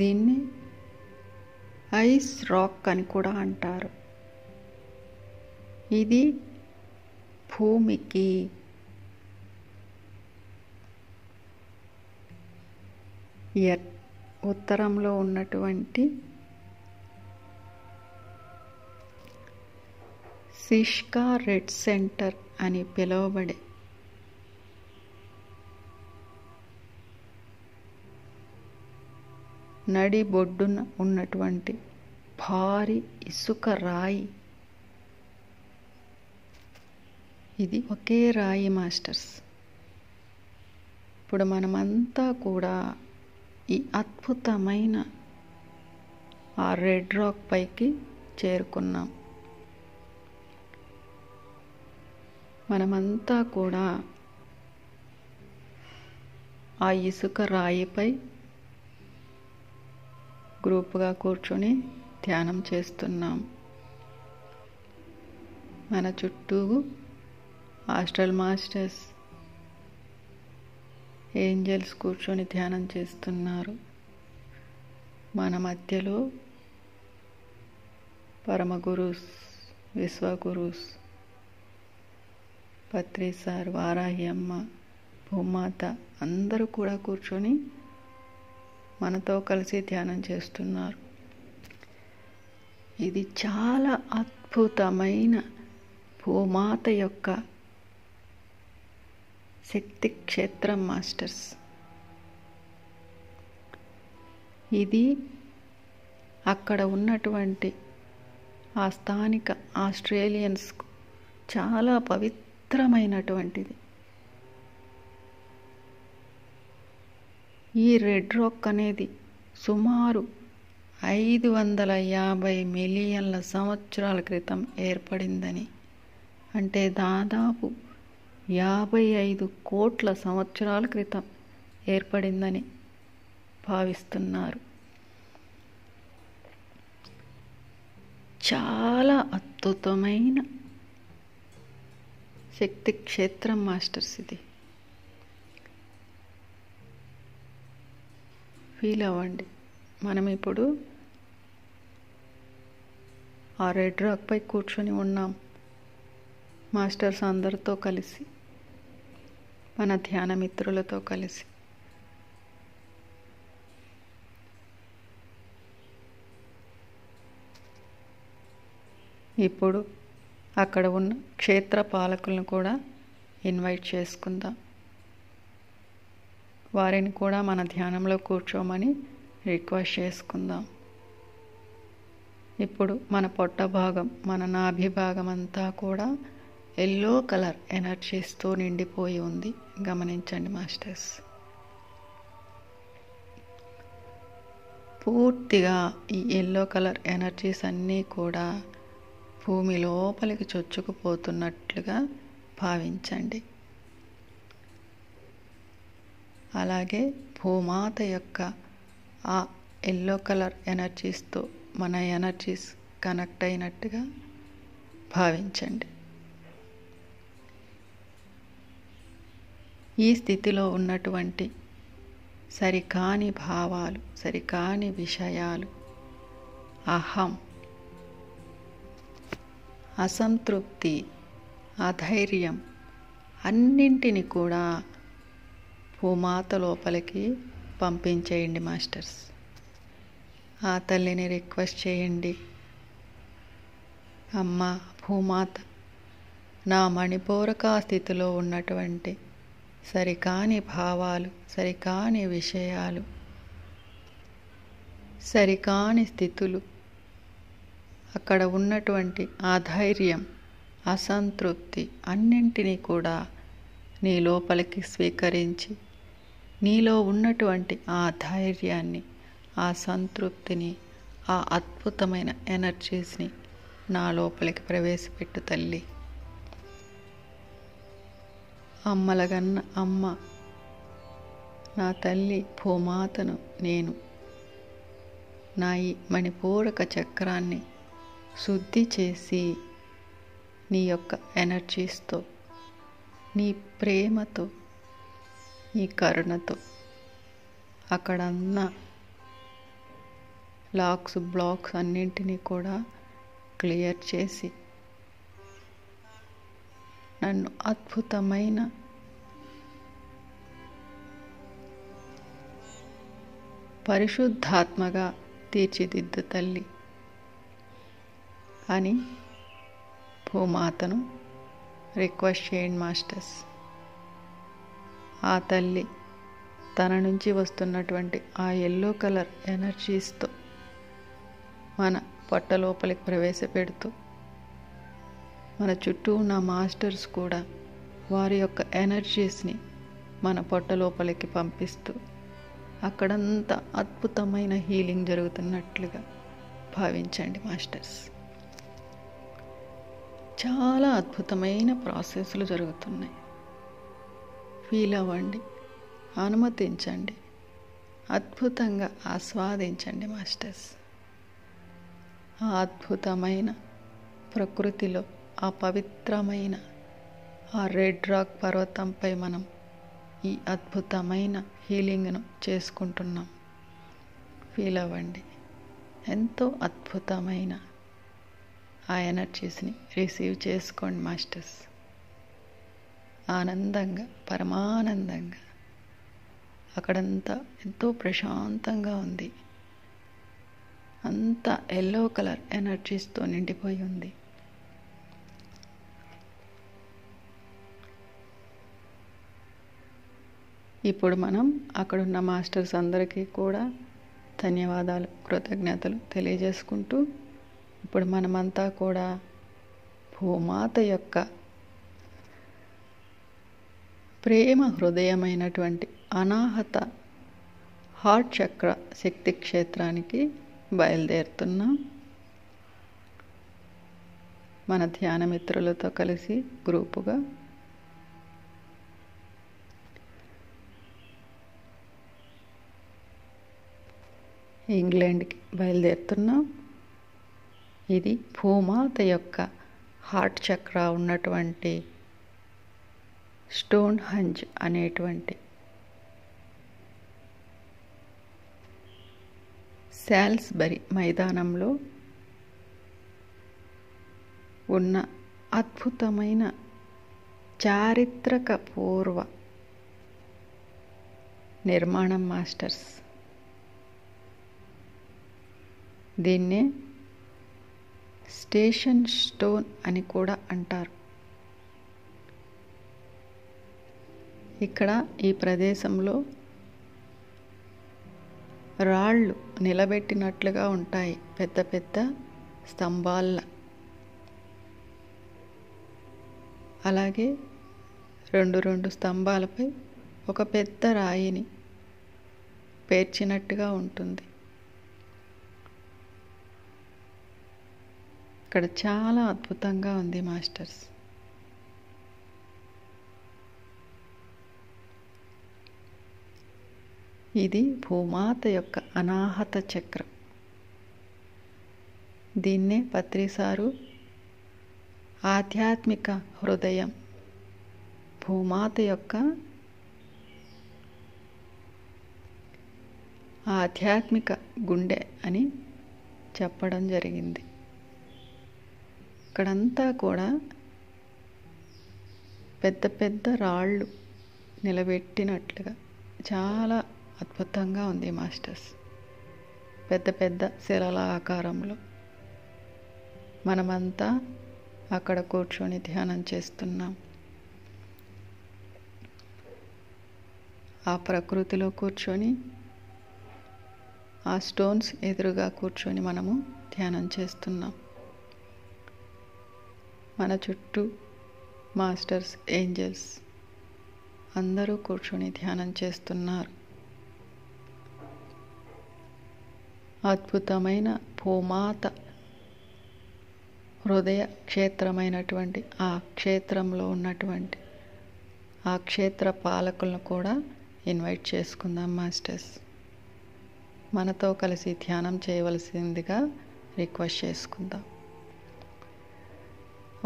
దీన్ని ఐస్ రాక్ అని కూడా అంటారు. ఇది భూమికి ఉత్తరంలో ఉన్నటువంటి సిష్కా రెడ్ సెంటర్ అని పిలువబడే నడి బొడ్డున ఉన్నటువంటి భారీ ఇసుక రాయి. ఇది ఒకే రాయి మాస్టర్స్. ఇప్పుడు మనమంతా కూడా ఈ అద్భుతమైన ఆ రెడ్ రాక్ పైకి చేరుకున్నాం. మనమంతా కూడా ఆ ఇసుక రాయిపై గ్రూపుగా కూర్చొని ధ్యానం చేస్తున్నాం. మన చుట్టూ ఆస్ట్రల్ మాస్టర్స్, ఏంజల్స్ కూర్చొని ధ్యానం చేస్తున్నారు. మన మధ్యలో పరమగురుస్, విశ్వగురుస్, పత్రి సార్, వారాహి అమ్మ, భూమాత అందరూ కూడా కూర్చొని మనతో కలిసి ధ్యానం చేస్తున్నారు. ఇది చాలా అద్భుతమైన భూమాత యొక్క శక్తి క్షేత్రం మాస్టర్స్. ఇది అక్కడ ఉన్నటువంటి ఆ స్థానిక ఆస్ట్రేలియన్స్కు చాలా పవిత్రమైనటువంటిది. ఈ రెడ్ రాక్ అనేది సుమారు 550 మిలియన్ల సంవత్సరాల క్రితం ఏర్పడిందని, అంటే దాదాపు 55 కోట్ల సంవత్సరాల క్రితం ఏర్పడిందని భావిస్తున్నారు. చాలా అద్భుతమైన శక్తి క్షేత్రం మాస్టర్స్. ఇది ఫీల్ అవ్వండి. మనం ఇప్పుడు ఆ రెడ్ రాక్ పై కూర్చొని ఉన్నాం మాస్టర్స్ అందరితో కలిసి, మన ధ్యాన మిత్రులతో కలిసి. ఇప్పుడు అక్కడ ఉన్న క్షేత్ర పాలకులను కూడా ఇన్వైట్ చేసుకుందాం. వారిని కూడా మన ధ్యానంలో కూర్చోమని రిక్వెస్ట్ చేసుకుందాం. ఇప్పుడు మన పొట్ట భాగం, మన నాభి భాగం అంతా కూడా ఎల్లో కలర్ ఎనర్జీస్తో నిండిపోయి ఉంది. గమనించండి మాస్టర్స్. పూర్తిగా ఈ ఎల్లో కలర్ ఎనర్జీస్ అన్నీ కూడా భూమి లోపలికి చొచ్చుకుపోతున్నట్లుగా భావించండి. అలాగే భూమాత యొక్క ఆ ఎల్లో కలర్ ఎనర్జీస్తో మన ఎనర్జీస్ కనెక్ట్ అయినట్టుగా భావించండి. ఈ స్థితిలో ఉన్నటువంటి సరికాని భావాలు, సరికాని విషయాలు, అహం, అసంతృప్తి, అధైర్యం అన్నింటిని కూడా భూమాత లోపలికి పంపించేయండి మాస్టర్స్. ఆ తల్లిని రిక్వెస్ట్ చేయండి, అమ్మ భూమాత, నా మణిపూరక స్థితిలో ఉన్నటువంటి సరికాని భావాలు, సరికాని విషయాలు, సరికాని స్థితులు, అక్కడ ఉన్నటువంటి అధైర్యం, అసంతృప్తి అన్నింటినీ కూడా నీ లోపలికి స్వీకరించి నీలో ఉన్నటువంటి ఆ ధైర్యాన్ని, ఆ సంతృప్తిని, ఆ అద్భుతమైన ఎనర్జీస్ని నా లోపలికి ప్రవేశపెట్టు తల్లి. అమ్మలగన్న అమ్మ, నా తల్లి భూమాతను నేను నా ఈ మణిపూరక చక్రాన్ని శుద్ధి చేసి నీ యొక్క ఎనర్జీస్తో, నీ ప్రేమతో, నీ కరుణతో అక్కడన్న లాక్స్ బ్లాక్స్ అన్నింటినీ కూడా క్లియర్ చేసి నన్ను అద్భుతమైన పరిశుద్ధాత్మగా తీర్చిదిద్దు తల్లి అని భూమాతను రిక్వెస్ట్ చేయండి మాస్టర్స్. ఆ తల్లి తన నుంచి వస్తున్నటువంటి ఆ ఎల్లో కలర్ ఎనర్జీస్తో మన పొట్ట లోపలికి ప్రవేశపెడుతూ, మన చుట్టూ ఉన్న మాస్టర్స్ కూడా వారి యొక్క ఎనర్జీస్ని మన పొట్ట లోపలికి పంపిస్తూ అక్కడంతా అద్భుతమైన హీలింగ్ జరుగుతున్నట్లుగా భావించండి మాస్టర్స్. చాలా అద్భుతమైన ప్రాసెస్లు జరుగుతున్నాయి. ఫీల్ అవ్వండి, అనుమతించండి, అద్భుతంగా ఆస్వాదించండి మాస్టర్స్. ఆ అద్భుతమైన ప్రకృతిలో, ఆ పవిత్రమైన ఆ రెడ్ రాక్ పర్వతంపై మనం ఈ అద్భుతమైన హీలింగ్ను చేసుకుంటున్నాం. ఫీల్ అవ్వండి. ఎంతో అద్భుతమైన ఆ ఎనర్జీస్ని రిసీవ్ చేసుకోండి మాస్టర్స్. ఆనందంగా, పరమానందంగా. అక్కడంతా ఎంతో ప్రశాంతంగా ఉంది. అంతా ఎల్లో కలర్ ఎనర్జీస్తో నిండిపోయి ఉంది. ఇప్పుడు మనం అక్కడున్న మాస్టర్స్ అందరికీ కూడా ధన్యవాదాలు, కృతజ్ఞతలు తెలియజేసుకుంటూ, ఇప్పుడు మనమంతా కూడా భూమాత యొక్క ప్రేమ హృదయమైనటువంటి అనాహత హార్ట్ చక్ర శక్తి క్షేత్రానికి బయలుదేరుతున్నాం. మన ధ్యాన మిత్రులతో కలిసి గ్రూపుగా ఇంగ్లాండ్కి బయలుదేరుతున్నాం. ఇది భూమాత యొక్క హార్ట్ చక్ర ఉన్నటువంటి స్టోన్ హంజ్ అనేటువంటి శాల్స్బరీ మైదానంలో ఉన్న అద్భుతమైన చారిత్రక పూర్వ నిర్మాణం మాస్టర్స్. దీన్నే స్టేషన్ స్టోన్ అని కూడా అంటారు. ఇక్కడ ఈ ప్రదేశంలో రాళ్ళు నిలబెట్టినట్లుగా ఉంటాయి, పెద్ద పెద్ద స్తంభాల. అలాగే రెండు స్తంభాలపై ఒక పెద్ద రాయిని పేర్చినట్టుగా ఉంటుంది. ఇక్కడ చాలా అద్భుతంగా ఉంది మాస్టర్స్. ఇది భూమాత యొక్క అనాహత చక్రం. దీన్నే పత్రిసారు ఆధ్యాత్మిక హృదయం, భూమాత యొక్క ఆధ్యాత్మిక గుండె అని చెప్పడం జరిగింది. ఇక్కడంతా కూడా పెద్ద పెద్ద రాళ్ళు నిలబెట్టినట్లుగా చాలా అద్భుతంగా ఉంది మాస్టర్స్. పెద్ద పెద్ద శిలల ఆకారంలో మనమంతా అక్కడ కూర్చొని ధ్యానం చేస్తున్నాం. ఆ ప్రకృతిలో కూర్చొని, ఆ స్టోన్స్ ఎదురుగా కూర్చొని మనము ధ్యానం చేస్తున్నాం. మన చుట్టూ మాస్టర్స్, ఏంజల్స్ అందరూ కూర్చొని ధ్యానం చేస్తున్నారు. అద్భుతమైన భూమాత హృదయ క్షేత్రమైనటువంటి ఆ క్షేత్రంలో ఉన్నటువంటి ఆ క్షేత్ర పాలకులను కూడా ఇన్వైట్ చేసుకుందాం మాస్టర్స్. మనతో కలిసి ధ్యానం చేయవలసిందిగా రిక్వెస్ట్ చేసుకుందాం.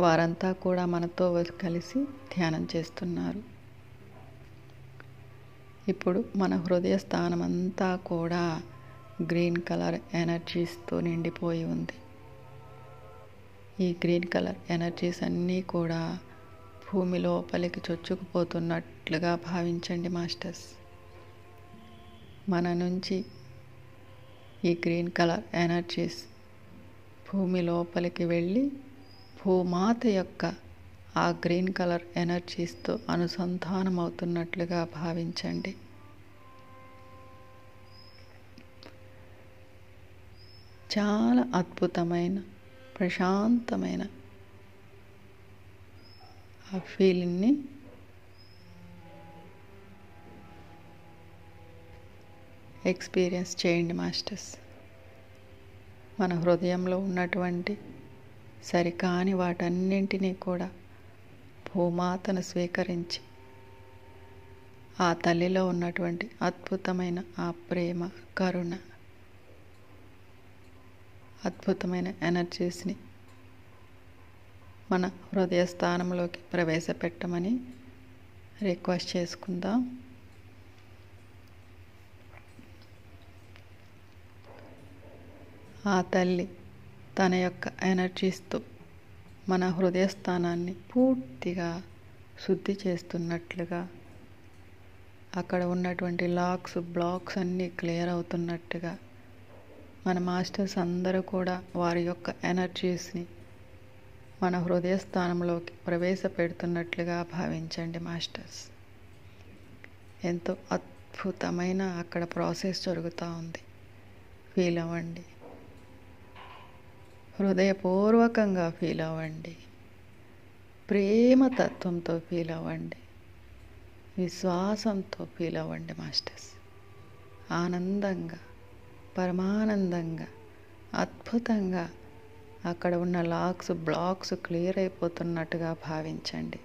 వారంతా కూడా మనతో కలిసి ధ్యానం చేస్తున్నారు. ఇప్పుడు మన హృదయ స్థానం అంతా కూడా గ్రీన్ కలర్ ఎనర్జీస్తో నిండిపోయి ఉంది. ఈ గ్రీన్ కలర్ ఎనర్జీస్ అన్నీ కూడా భూమి లోపలికి చొచ్చుకుపోతున్నట్లుగా భావించండి మాస్టర్స్. మన నుంచి ఈ గ్రీన్ కలర్ ఎనర్జీస్ భూమి లోపలికి వెళ్ళి భూమాత యొక్క ఆ గ్రీన్ కలర్ ఎనర్జీస్తో అనుసంధానం అవుతున్నట్లుగా భావించండి. చాలా అద్భుతమైన ప్రశాంతమైన ఆ ఫీలింగ్ని ఎక్స్పీరియన్స్ చేయండి మాస్టర్స్. మన హృదయంలో ఉన్నటువంటి సరికాని వాటన్నింటినీ కూడా భూమాతను స్వీకరించి ఆ తల్లిలో ఉన్నటువంటి అద్భుతమైన ఆ ప్రేమ, కరుణ, అద్భుతమైన ఎనర్జీస్ని మన హృదయ స్థానంలోకి ప్రవేశపెట్టమని రిక్వెస్ట్ చేసుకుందాం. ఆ తల్లి తన యొక్క ఎనర్జీస్తో మన హృదయ స్థానాన్ని పూర్తిగా శుద్ధి చేస్తున్నట్లుగా, అక్కడ ఉన్నటువంటి లాక్స్, బ్లాక్స్ అన్నీ క్లియర్ అవుతున్నట్టుగా మన మాస్టర్స్ అందరూ కూడా వారి యొక్క ఎనర్జీస్ని మన హృదయ స్థానంలోకి ప్రవేశపెడుతున్నట్లుగా భావించండి మాస్టర్స్. ఎంతో అద్భుతమైన అక్కడ ప్రాసెస్ జరుగుతూ ఉంది. ఫీల్ అవ్వండి, హృదయపూర్వకంగా ఫీల్ అవ్వండి, ప్రేమ తత్వంతో ఫీల్ అవ్వండి, విశ్వాసంతో ఫీల్ అవ్వండి మాస్టర్స్. ఆనందంగా, పరమానందంగా, అద్భుతంగా అక్కడ ఉన్న లాక్స్, బ్లాక్స్ క్లియర్ అయిపోతున్నట్టుగా భావించండి.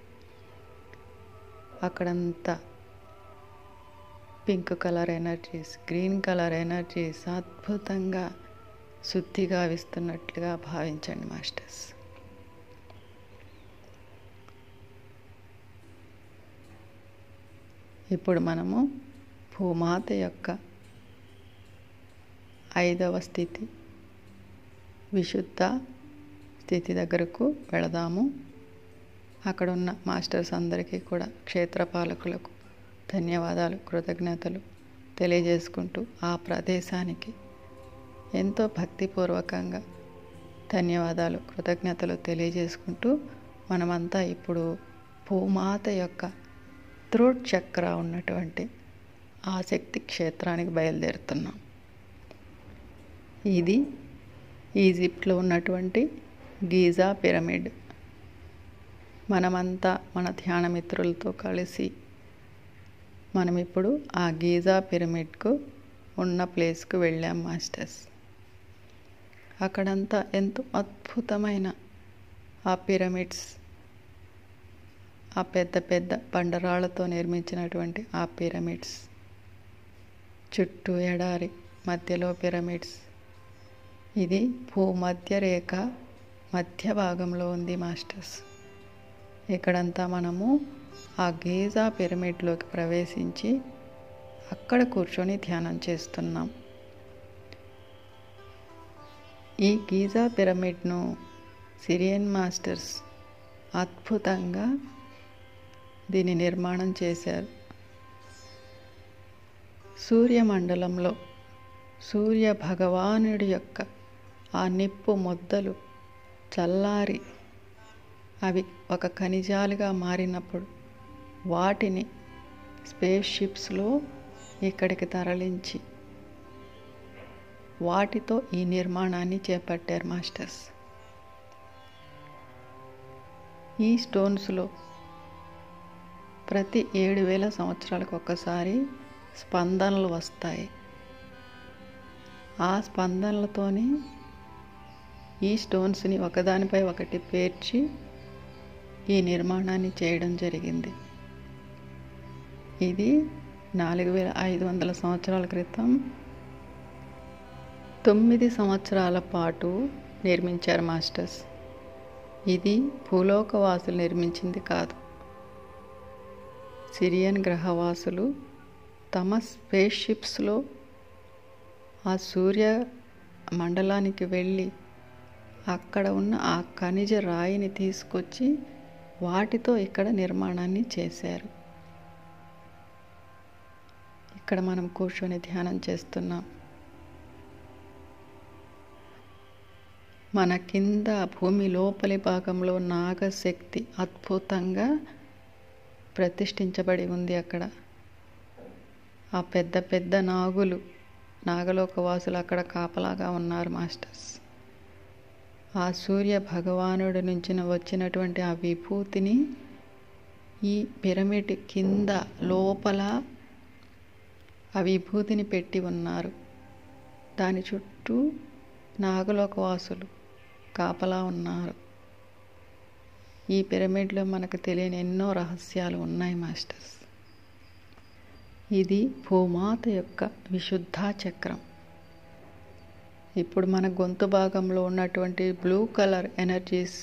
అక్కడంతా pink colour energies, green colour energies అద్భుతంగా శుద్ధిగా విస్తున్నట్లుగా భావించండి మాస్టర్స్. ఇప్పుడు మనము భూమాత యొక్క 5వ స్థితి, విశుద్ధ స్థితి దగ్గరకు వెళదాము. అక్కడ ఉన్న మాస్టర్స్ అందరికీ కూడా, క్షేత్రపాలకులకు ధన్యవాదాలు, కృతజ్ఞతలు తెలియజేసుకుంటూ ఆ ప్రదేశానికి ఎంతో భక్తిపూర్వకంగా ధన్యవాదాలు, కృతజ్ఞతలు తెలియజేసుకుంటూ మనమంతా ఇప్పుడు భూమాత యొక్క థ్రోట్ చక్ర ఉన్నటువంటి ఆ శక్తి క్షేత్రానికి బయలుదేరుతున్నాం. ఇది ఈజిప్ట్లో ఉన్నటువంటి గీజా పిరమిడ్. మనమంతా మన ధ్యాన మిత్రులతో కలిసి మనం ఇప్పుడు ఆ గీజా పిరమిడ్కు ఉన్న ప్లేస్కు వెళ్ళాం మాస్టర్స్. అక్కడంతా ఎంతో అద్భుతమైన ఆ పిరమిడ్స్, ఆ పెద్ద పెద్ద బండరాళ్లతో నిర్మించినటువంటి ఆ పిరమిడ్స్, చుట్టూ ఎడారి, మధ్యలో పిరమిడ్స్. ఇది భూమధ్య రేఖ మధ్య భాగంలో ఉంది మాస్టర్స్. ఇక్కడంతా మనము ఆ గీజా పిరమిడ్లోకి ప్రవేశించి అక్కడ కూర్చొని ధ్యానం చేస్తున్నాం. ఈ గీజా పిరమిడ్ను సిరియన్ మాస్టర్స్ అద్భుతంగా దీని నిర్మాణం చేశారు. సూర్యమండలంలో సూర్య భగవానుడి యొక్క ఆ నిప్పు మొద్దలు చల్లారి అవి ఒక ఖనిజాలుగా మారినప్పుడు వాటిని స్పేస్ షిప్స్లో ఇక్కడికి తరలించి వాటితో ఈ నిర్మాణాన్ని చేపట్టారు మాస్టర్స్. ఈ స్టోన్స్లో ప్రతి 7,000 సంవత్సరాలకు ఒక్కసారి స్పందనలు వస్తాయి. ఆ స్పందనలతోని ఈ స్టోన్స్ని ఒకదానిపై ఒకటి పేర్చి ఈ నిర్మాణాన్ని చేయడం జరిగింది. ఇది 4,500 సంవత్సరాల క్రితం 9 సంవత్సరాల పాటు నిర్మించారు మాస్టర్స్. ఇది భూలోకవాసులు నిర్మించింది కాదు. సిరియన్ గ్రహవాసులు తమ స్పేస్ షిప్స్లో ఆ సూర్య మండలానికి వెళ్ళి అక్కడ ఉన్న ఆ ఖనిజ రాయిని తీసుకొచ్చి వాటితో ఇక్కడ నిర్మాణాన్ని చేశారు. ఇక్కడ మనం కూర్చొని ధ్యానం చేస్తున్నాం. మన కింద భూమి లోపలి భాగంలో నాగశక్తి అద్భుతంగా ప్రతిష్ఠించబడి ఉంది. అక్కడ ఆ పెద్ద పెద్ద నాగలోకవాసులు అక్కడ కాపలాగా ఉన్నారు మాస్టర్స్. ఆ సూర్య భగవానుడి నుంచి వచ్చినటువంటి ఆ విభూతిని ఈ పిరమిడ్ కింద లోపల ఆ విభూతిని పెట్టి ఉన్నారు. దాని చుట్టూ నాగలోకవాసులు కాపలా ఉన్నారు. ఈ పిరమిడ్లో మనకు తెలియని ఎన్నో రహస్యాలు ఉన్నాయి మాస్టర్స్. ఇది భూమాత యొక్క విశుద్ధ చక్రం. ఇప్పుడు మన గొంతు భాగంలో ఉన్నటువంటి బ్లూ కలర్ ఎనర్జీస్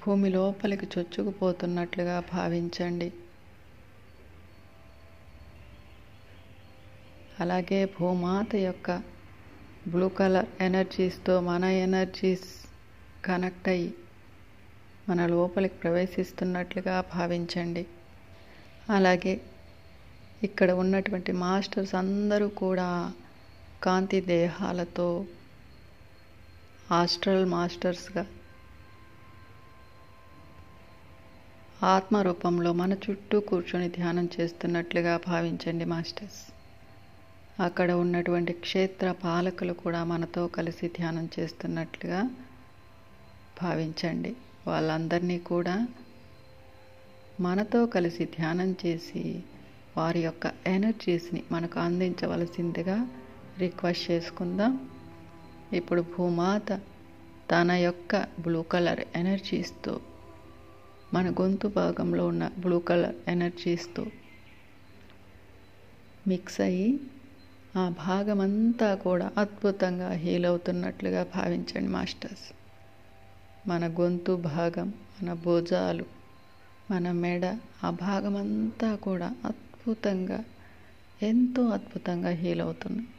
భూమి లోపలికి చొచ్చుకుపోతున్నట్లుగా భావించండి. అలాగే భూమాత యొక్క బ్లూ కలర్ ఎనర్జీస్తో మన ఎనర్జీస్ కనెక్ట్ అయ్యి మన లోపలికి ప్రవేశిస్తున్నట్లుగా భావించండి. అలాగే ఇక్కడ ఉన్నటువంటి మాస్టర్స్ అందరూ కూడా కాంతి దేహాలతో ఆస్ట్రల్ మాస్టర్స్గా ఆత్మరూపంలో మన చుట్టూ కూర్చొని ధ్యానం చేస్తున్నట్లుగా భావించండి మాస్టర్స్. అక్కడ ఉన్నటువంటి క్షేత్ర పాలకులు కూడా మనతో కలిసి ధ్యానం చేస్తున్నట్లుగా భావించండి. వాళ్ళందరినీ కూడా మనతో కలిసి ధ్యానం చేసి వారి యొక్క ఎనర్జీస్ని మనకు అందించవలసిందిగా రిక్వెస్ట్ చేసుకుందాం. ఇప్పుడు భూమాత తన యొక్క బ్లూ కలర్ ఎనర్జీస్తో మన గొంతు భాగంలో ఉన్న బ్లూ కలర్ ఎనర్జీస్తో మిక్స్ అయ్యి ఆ భాగమంతా కూడా అద్భుతంగా హీల్ అవుతున్నట్లుగా భావించండి మాస్టర్స్. మన గొంతు భాగం, మన భుజాలు, మన మెడ, ఆ భాగమంతా కూడా అద్భుతంగా ఎంతో అద్భుతంగా హీల్ అవుతున్నాయి.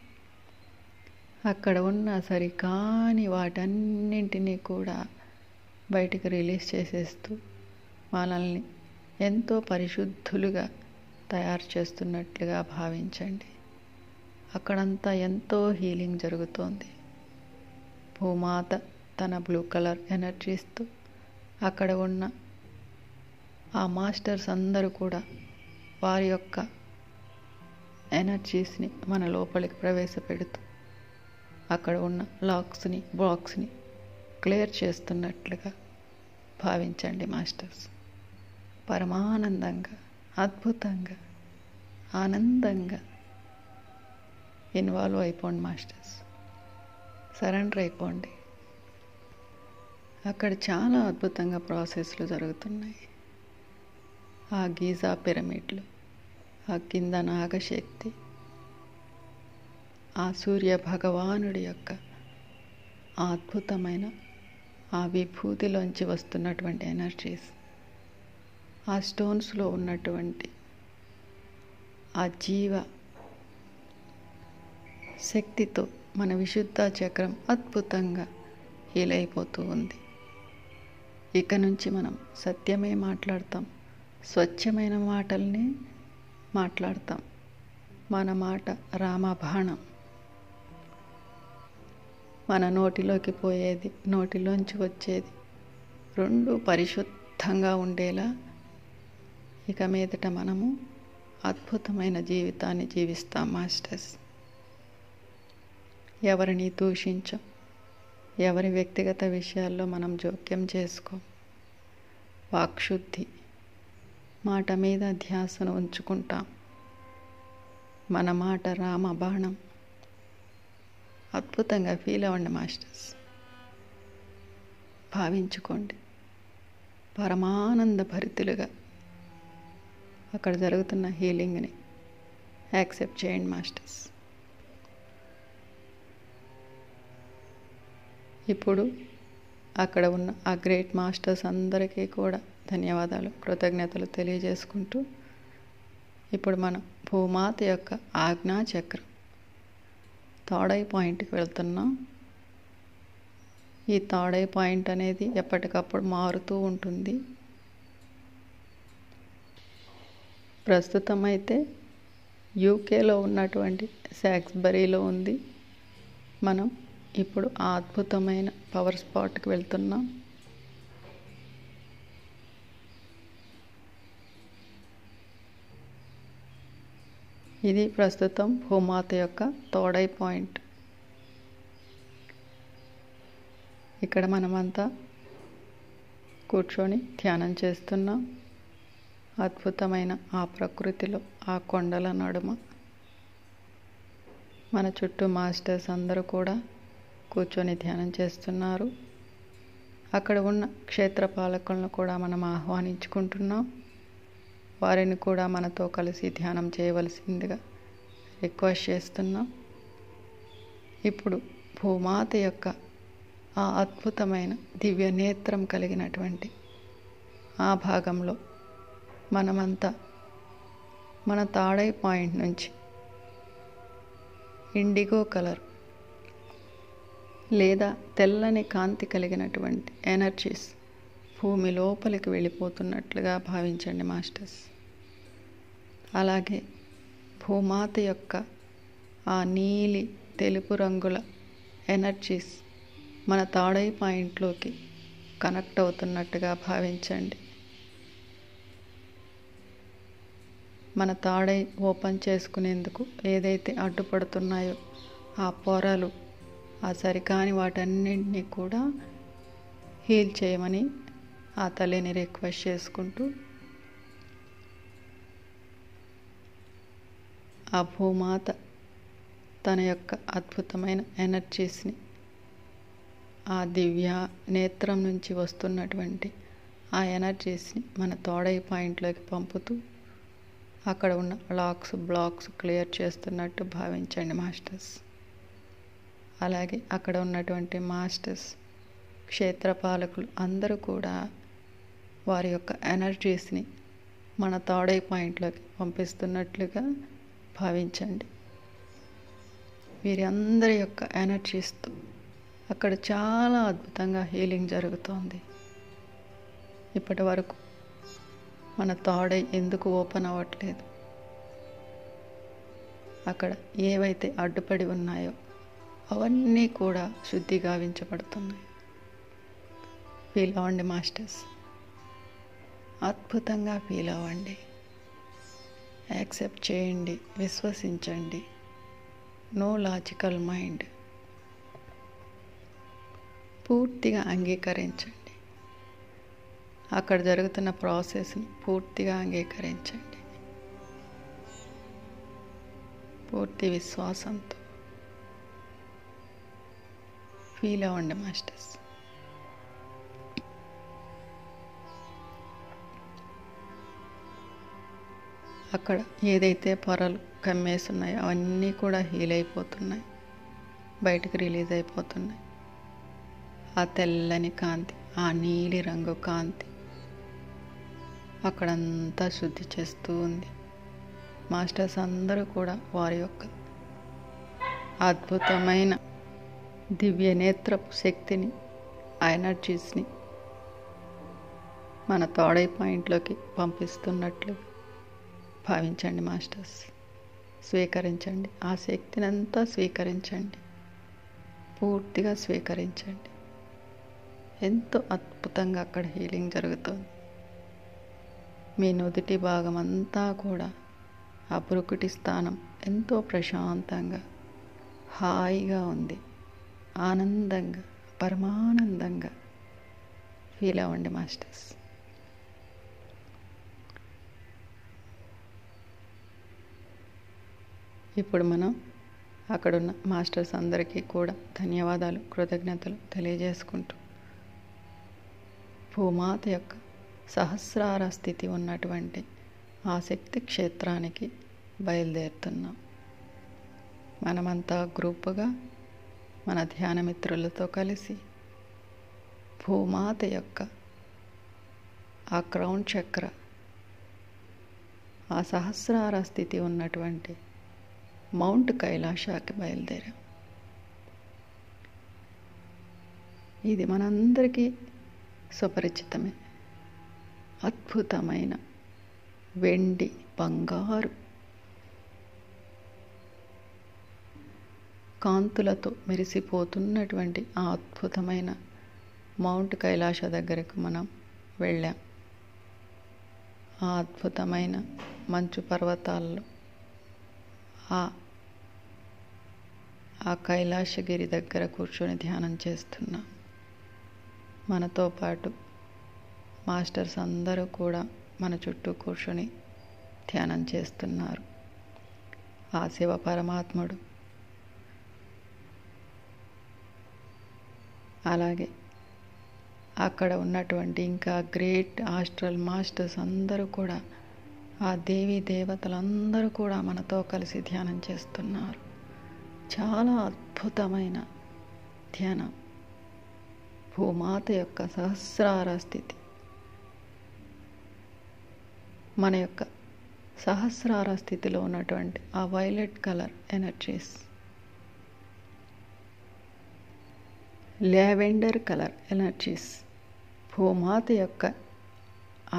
అక్కడ ఉన్న సరికాని వాటన్నింటినీ కూడా బయటికి రిలీజ్ చేసేస్తూ మనల్ని ఎంతో పరిశుద్ధులుగా తయారు చేస్తున్నట్లుగా భావించండి. అక్కడంతా ఎంతో హీలింగ్ జరుగుతోంది. భూమాత తన బ్లూ కలర్ ఎనర్జీస్తో అక్కడ ఉన్న ఆ మాస్టర్స్ అందరూ కూడా వారి యొక్క ఎనర్జీస్ని మన లోపలికి ప్రవేశపెడుతూ అక్కడ ఉన్న లాక్స్ని, బ్లాక్స్ని క్లియర్ చేస్తున్నట్లుగా భావించండి మాస్టర్స్. పరమానందంగా, అద్భుతంగా, ఆనందంగా ఇన్వాల్వ్ అయిపోండి మాస్టర్స్. సరెండర్ అయిపోండి. అక్కడ చాలా అద్భుతంగా ప్రాసెస్లు జరుగుతున్నాయి. ఆ గీజా పిరమిడ్లు, ఆ కింద నాగశక్తి, ఆ సూర్య భగవానుడి యొక్క అద్భుతమైన ఆ విభూతిలోంచి వస్తున్నటువంటి ఎనర్జీస్, ఆ స్టోన్స్లో ఉన్నటువంటి ఆ జీవ శక్తితో మన విశుద్ధ చక్రం అద్భుతంగా హీల్ అయిపోతూ ఉంది. ఇక నుంచి మనం సత్యమే మాట్లాడతాం, స్వచ్ఛమైన మాటల్ని మాట్లాడతాం. మన మాట రామబాణం. మన నోటిలోకి పోయేది, నోటిలోంచి వచ్చేది రెండు పరిశుద్ధంగా ఉండేలా ఇక మీదట మనము అద్భుతమైన జీవితాన్ని జీవిస్తాం మాస్టర్స్. ఎవరిని దూషించం, ఎవరి వ్యక్తిగత విషయాల్లో మనం జోక్యం చేసుకోం. వాక్శుద్ధి, మాట మీద ధ్యాసను ఉంచుకుంటాం. మన మాట రామబాణం. అద్భుతంగా ఫీల్ అవ్వండి మాస్టర్స్. భావించుకోండి. పరమానంద భరితులుగా అక్కడ జరుగుతున్న హీలింగ్ని యాక్సెప్ట్ చేయండి మాస్టర్స్. ఇప్పుడు అక్కడ ఉన్న ఆ గ్రేట్ మాస్టర్స్ అందరికీ కూడా ధన్యవాదాలు, కృతజ్ఞతలు తెలియజేసుకుంటూ ఇప్పుడు మనం భూమాత యొక్క ఆజ్ఞా చక్రం థర్డ్ ఐ పాయింట్కి వెళ్తున్నాం. ఈ థర్డ్ ఐ పాయింట్ అనేది ఎప్పటికప్పుడు మారుతూ ఉంటుంది. ప్రస్తుతం అయితే యూకేలో ఉన్నటువంటి సాక్స్బరీలో ఉంది. మనం ఇప్పుడు ఆ అద్భుతమైన పవర్ స్పాట్కి వెళ్తున్నాం. ఇది ప్రస్తుతం భూమాత యొక్క థర్డ్ ఐ పాయింట్. ఇక్కడ మనమంతా కూర్చొని ధ్యానం చేస్తున్నాం. అద్భుతమైన ఆ ప్రకృతిలో, ఆ కొండల నడుమ మన చుట్టూ మాస్టర్స్ అందరూ కూడా కూర్చొని ధ్యానం చేస్తున్నారు. అక్కడ ఉన్న క్షేత్రపాలకులను కూడా మనం ఆహ్వానించుకుంటున్నాం. వారిని కూడా మనతో కలిసి ధ్యానం చేయవలసిందిగా రిక్వెస్ట్ చేస్తున్నాం. ఇప్పుడు భూమాత యొక్క ఆ అద్భుతమైన దివ్య నేత్రం కలిగినటువంటి ఆ భాగంలో మనమంతా మన థర్డ్ ఐ పాయింట్ నుంచి ఇండిగో కలర్ లేదా తెల్లని కాంతి కలిగినటువంటి ఎనర్జీస్ భూమి లోపలికి వెళ్ళిపోతున్నట్లుగా భావించండి మాస్టర్స్. అలాగే భూమాత యొక్క ఆ నీలి తెలుపు రంగుల ఎనర్జీస్ మన థర్డ్ ఐ పాయింట్లోకి కనెక్ట్ అవుతున్నట్టుగా భావించండి. మన థర్డ్ ఐ ఓపెన్ చేసుకునేందుకు ఏదైతే అడ్డుపడుతున్నాయో ఆ పొరలు, ఆ సరికాని వాటన్నింటినీ కూడా హీల్ చేయమని ఆ తల్లిని రిక్వెస్ట్ చేసుకుంటూ ఆ భూమాత తన యొక్క అద్భుతమైన ఎనర్జీస్ని ఆ దివ్య నేత్రం నుంచి వస్తున్నటువంటి ఆ ఎనర్జీస్ని మన థర్డ్ ఐ పాయింట్లోకి పంపుతూ అక్కడ ఉన్న లాక్స్, బ్లాక్స్ క్లియర్ చేస్తున్నట్టు భావించండి మాస్టర్స్. అలాగే అక్కడ ఉన్నటువంటి మాస్టర్స్, క్షేత్రపాలకులు అందరూ కూడా వారి యొక్క ఎనర్జీస్ని మన థర్డ్ ఐ పాయింట్లోకి పంపిస్తున్నట్లుగా భావించండి. వీరి అందరి యొక్క ఎనర్జీస్తో అక్కడ చాలా అద్భుతంగా హీలింగ్ జరుగుతోంది. ఇప్పటి వరకు మన థర్డ్ ఐ ఎందుకు ఓపెన్ అవ్వట్లేదు? అక్కడ ఏవైతే అడ్డుపడి ఉన్నాయో అవన్నీ కూడా శుద్ధి గావించబడుతున్నాయి. ఫీల్ అవ్వండి మాస్టర్స్. అద్భుతంగా ఫీల్ అవ్వండి. యాక్సెప్ట్ చేయండి, విశ్వసించండి. No logical mind. పూర్తిగా అంగీకరించండి. అక్కడ జరుగుతున్న ప్రాసెస్ని పూర్తిగా అంగీకరించండి. పూర్తి విశ్వాసంతో ఫీల్ అవ్వండి మాస్టర్స్. అక్కడ ఏదైతే పొరలు కమ్మేస్తున్నాయో అవన్నీ కూడా హీల్ అయిపోతున్నాయి, బయటకు రిలీజ్ అయిపోతున్నాయి. ఆ తెల్లని కాంతి, ఆ నీలి రంగు కాంతి అక్కడంతా శుద్ధి చేస్తూ ఉంది. మాస్టర్స్ అందరూ కూడా వారి యొక్క అద్భుతమైన దివ్య నేత్రపు శక్తిని, ఆ ఎనర్జీస్ని మన థర్డ్ ఐ పాయింట్లోకి పంపిస్తున్నట్లు భావించండి మాస్టర్స్. స్వీకరించండి. ఆ శక్తిని అంతా స్వీకరించండి. పూర్తిగా స్వీకరించండి. ఎంతో అద్భుతంగా అక్కడ హీలింగ్ జరుగుతుంది. మీ నుదిటి భాగం అంతా కూడా ఆ పురుకుటి స్థానం ఎంతో ప్రశాంతంగా, హాయిగా ఉంది. ఆనందంగా, పరమానందంగా ఫీల్ అవ్వండి మాస్టర్స్. ఇప్పుడు మనం అక్కడున్న మాస్టర్స్ అందరికీ కూడా ధన్యవాదాలు, కృతజ్ఞతలు తెలియజేసుకుంటూ భూమాత యొక్క సహస్రార స్థితి ఉన్నటువంటి ఆ శక్తి క్షేత్రానికి బయలుదేరుతున్నాం. మనమంతా గ్రూపుగా మన ధ్యాన మిత్రులతో కలిసి భూమాత యొక్క ఆ క్రౌన్ చక్ర, ఆ సహస్రార స్థితి ఉన్నటువంటి మౌంట్ కైలాసాకి బయలుదేరాం. ఇది మనందరికీ సుపరిచితమే. అద్భుతమైన వెండి, బంగారు కాంతులతో మెరిసిపోతున్నటువంటి ఆ అద్భుతమైన మౌంట్ కైలాస దగ్గరకు మనం వెళ్ళాం. ఆ అద్భుతమైన మంచు పర్వతాల్లో ఆ కైలాసగిరి దగ్గర కూర్చొని ధ్యానం చేస్తున్నాం. మనతో పాటు మాస్టర్స్ అందరూ కూడా మన చుట్టూ కూర్చొని ధ్యానం చేస్తున్నారు. ఆ శివ పరమాత్ముడు, అలాగే అక్కడ ఉన్నటువంటి ఇంకా గ్రేట్ ఆస్ట్రల్ మాస్టర్స్ అందరూ కూడా, ఆ దేవీ దేవతలందరూ కూడా మనతో కలిసి ధ్యానం చేస్తున్నారు. చాలా అద్భుతమైన ధ్యానం. భూమాత యొక్క సహస్రార స్థితి, మన యొక్క సహస్రార స్థితిలో ఉన్నటువంటి ఆ violet colour energies, lavender colour energies, భూమాత యొక్క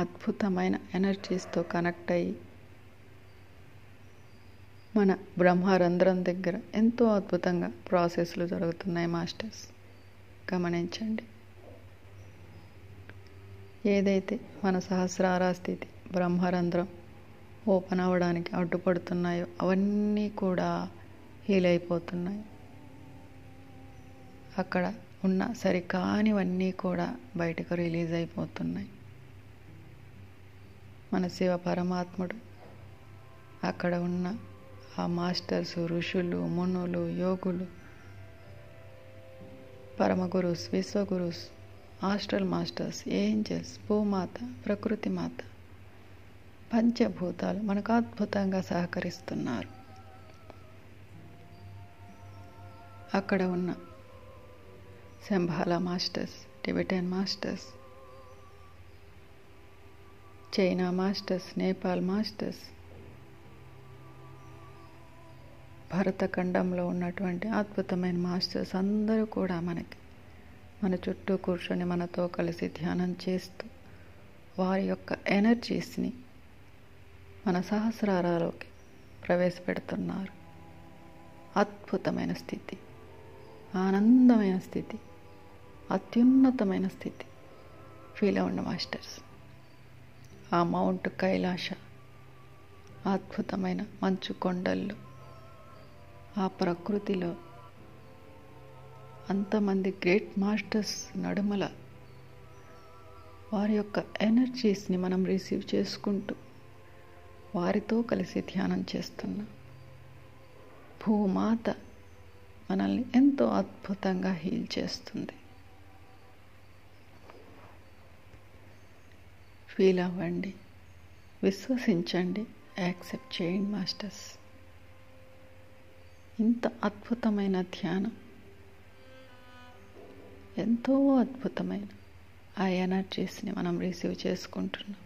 అద్భుతమైన ఎనర్జీస్తో కనెక్ట్ అయ్యి మన బ్రహ్మరంధ్రం దగ్గర ఎంతో అద్భుతంగా ప్రాసెస్లు జరుగుతున్నాయి. మాస్టర్స్ గమనించండి. ఏదైతే మన సహస్రార స్థితి, బ్రహ్మరంధ్రం ఓపెన్ అవ్వడానికి అడ్డుపడుతున్నాయో అవన్నీ కూడా హీల్ అయిపోతున్నాయి. అక్కడ ఉన్న సరికానివన్నీ కూడా బయటకు రిలీజ్ అయిపోతున్నాయి. మన శివ పరమాత్ముడు, అక్కడ ఉన్న ఆ మాస్టర్స్, ఋషులు, మునులు, యోగులు, పరమగురుస్, విశ్వగురుస్, ఆస్ట్రల్ మాస్టర్స్, ఏంజల్స్, భూమాత, ప్రకృతి మాత, పంచభూతాలు మనకు అద్భుతంగా సహకరిస్తున్నారు. అక్కడ ఉన్న Shambhala masters, Tibetan masters, China masters, Nepal masters, భరతఖండంలో ఉన్నటువంటి అద్భుతమైన మాస్టర్స్ అందరూ కూడా మన చుట్టూ కూర్చొని మనతో కలిసి ధ్యానం చేస్తూ వారి యొక్క ఎనర్జీస్ని మన సహస్రారాలోకి ప్రవేశపెడుతున్నారు. అద్భుతమైన స్థితి, ఆనందమైన స్థితి, అత్యున్నతమైన స్థితి ఫీల్ అవ్వండి మాస్టర్స్. ఆ మౌంట్ కైలాస, అద్భుతమైన మంచు కొండల్లో, ఆ ప్రకృతిలో అంతమంది గ్రేట్ మాస్టర్స్ నడుమల వారి యొక్క ఎనర్జీస్ని మనం రిసీవ్ చేసుకుంటూ వారితో కలిసి ధ్యానం చేస్తున్నాం. భూమాత మనల్ని ఎంతో అద్భుతంగా హీల్ చేస్తుంది. ఫీల్ అవ్వండి, విశ్వసించండి, యాక్సెప్ట్ చేయండి మాస్టర్స్. ఇంత అద్భుతమైన ధ్యానం, ఎంతో అద్భుతమైన ఆ ఎనర్జీస్ని మనం రిసీవ్ చేసుకుంటున్నాం.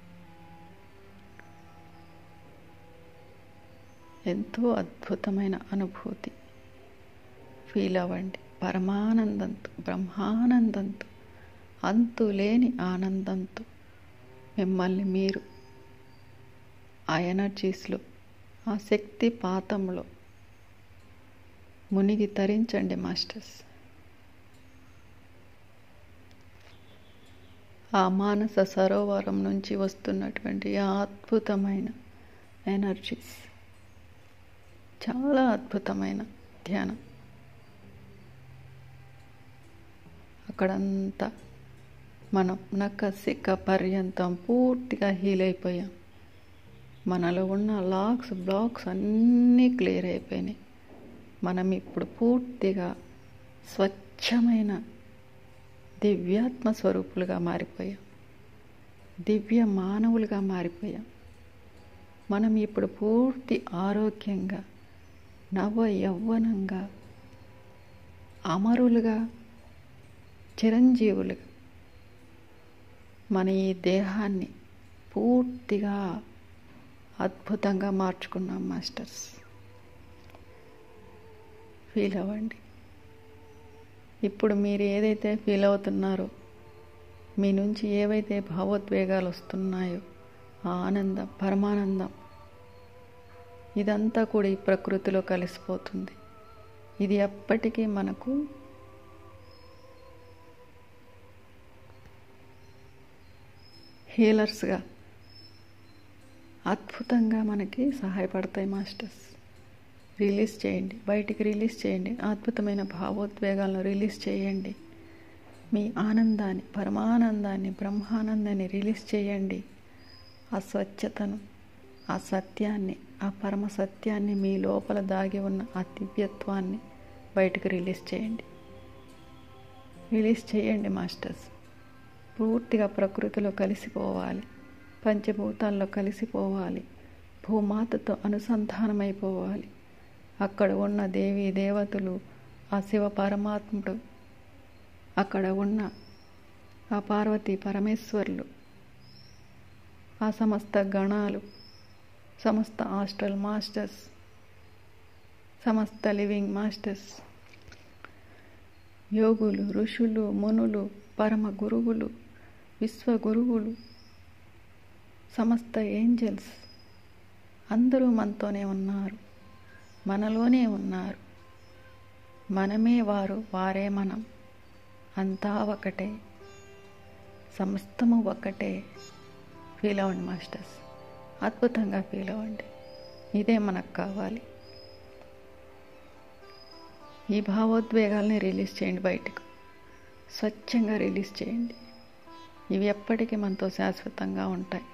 ఎంతో అద్భుతమైన అనుభూతి ఫీల్ అవ్వండి. పరమానందంతో, బ్రహ్మానందంతో, అంతులేని ఆనందంతో మిమ్మల్ని మీరు ఆ ఎనర్జీస్లో, ఆ శక్తి పాతంలో మునిగి తరించండి మాస్టర్స్. ఆ మానస సరోవరం నుంచి వస్తున్నటువంటి ఆ అద్భుతమైన ఎనర్జీస్, చాలా అద్భుతమైన ధ్యానం. అక్కడంతా మనం నకసిక పర్యంతం పూర్తిగా హీల్ అయిపోయాం. మనలో ఉన్న లాక్స్ బ్లాక్స్ అన్నీ క్లియర్ అయిపోయినాయి. మనం ఇప్పుడు పూర్తిగా స్వచ్ఛమైన దివ్యాత్మ స్వరూపులుగా మారిపోయాం. దివ్య మానవులుగా మారిపోయాం. మనం ఇప్పుడు పూర్తి ఆరోగ్యంగా, నవ యవ్వనంగా, అమరులుగా, చిరంజీవులుగా మన ఈ దేహాన్ని పూర్తిగా అద్భుతంగా మార్చుకున్నాం మాస్టర్స్. ఫీల్ అవ్వండి. ఇప్పుడు మీరు ఏదైతే ఫీల్ అవుతున్నారో, మీ నుంచి ఏవైతే భావోద్వేగాలు వస్తున్నాయో, ఆ ఆనందం, పరమానందం, ఇదంతా కూడా ఈ ప్రకృతిలో కలిసిపోతుంది. ఇది ఎప్పటికీ మనకు హీలర్స్గా అద్భుతంగా మనకి సహాయపడతాయి మాస్టర్స్. రిలీజ్ చేయండి, బయటికి రిలీజ్ చేయండి. అద్భుతమైన భావోద్వేగాలను రిలీజ్ చేయండి. మీ ఆనందాన్ని, పరమానందాన్ని, బ్రహ్మానందాన్ని రిలీజ్ చేయండి. ఆ స్వచ్ఛతను, ఆ సత్యాన్ని, ఆ పరమ సత్యాన్ని, మీ లోపల దాగి ఉన్న ఆ దివ్యత్వాన్ని బయటకు రిలీజ్ చేయండి. రిలీజ్ చేయండి మాస్టర్స్. పూర్తిగా ప్రకృతిలో కలిసిపోవాలి, పంచభూతాల్లో కలిసిపోవాలి, భూమాతతో అనుసంధానమైపోవాలి. అక్కడ ఉన్న దేవీ దేవతలు, ఆ శివ పరమాత్ముడు, అక్కడ ఉన్న ఆ పార్వతీ పరమేశ్వర్లు, ఆ సమస్త గణాలు, సమస్త ఆస్ట్రల్ మాస్టర్స్, సమస్త లివింగ్ మాస్టర్స్, యోగులు, ఋషులు, మునులు, పరమ గురువులు, విశ్వగురువులు, సమస్త ఏంజల్స్ అందరూ మనతోనే ఉన్నారు, మనలోనే ఉన్నారు. మనమే వారు, వారే మనం. అంతా ఒకటే, సమస్తము ఒకటే. ఫీల్ అవ్వండి మాస్టర్స్. అద్భుతంగా ఫీల్ అవ్వండి. ఇదే మనకు కావాలి. ఈ భావోద్వేగాల్ని రిలీజ్ చేయండి, బయటకు స్వచ్ఛంగా రిలీజ్ చేయండి. ఇవి ఎప్పటికీ మనతో శాశ్వతంగా ఉంటాయి.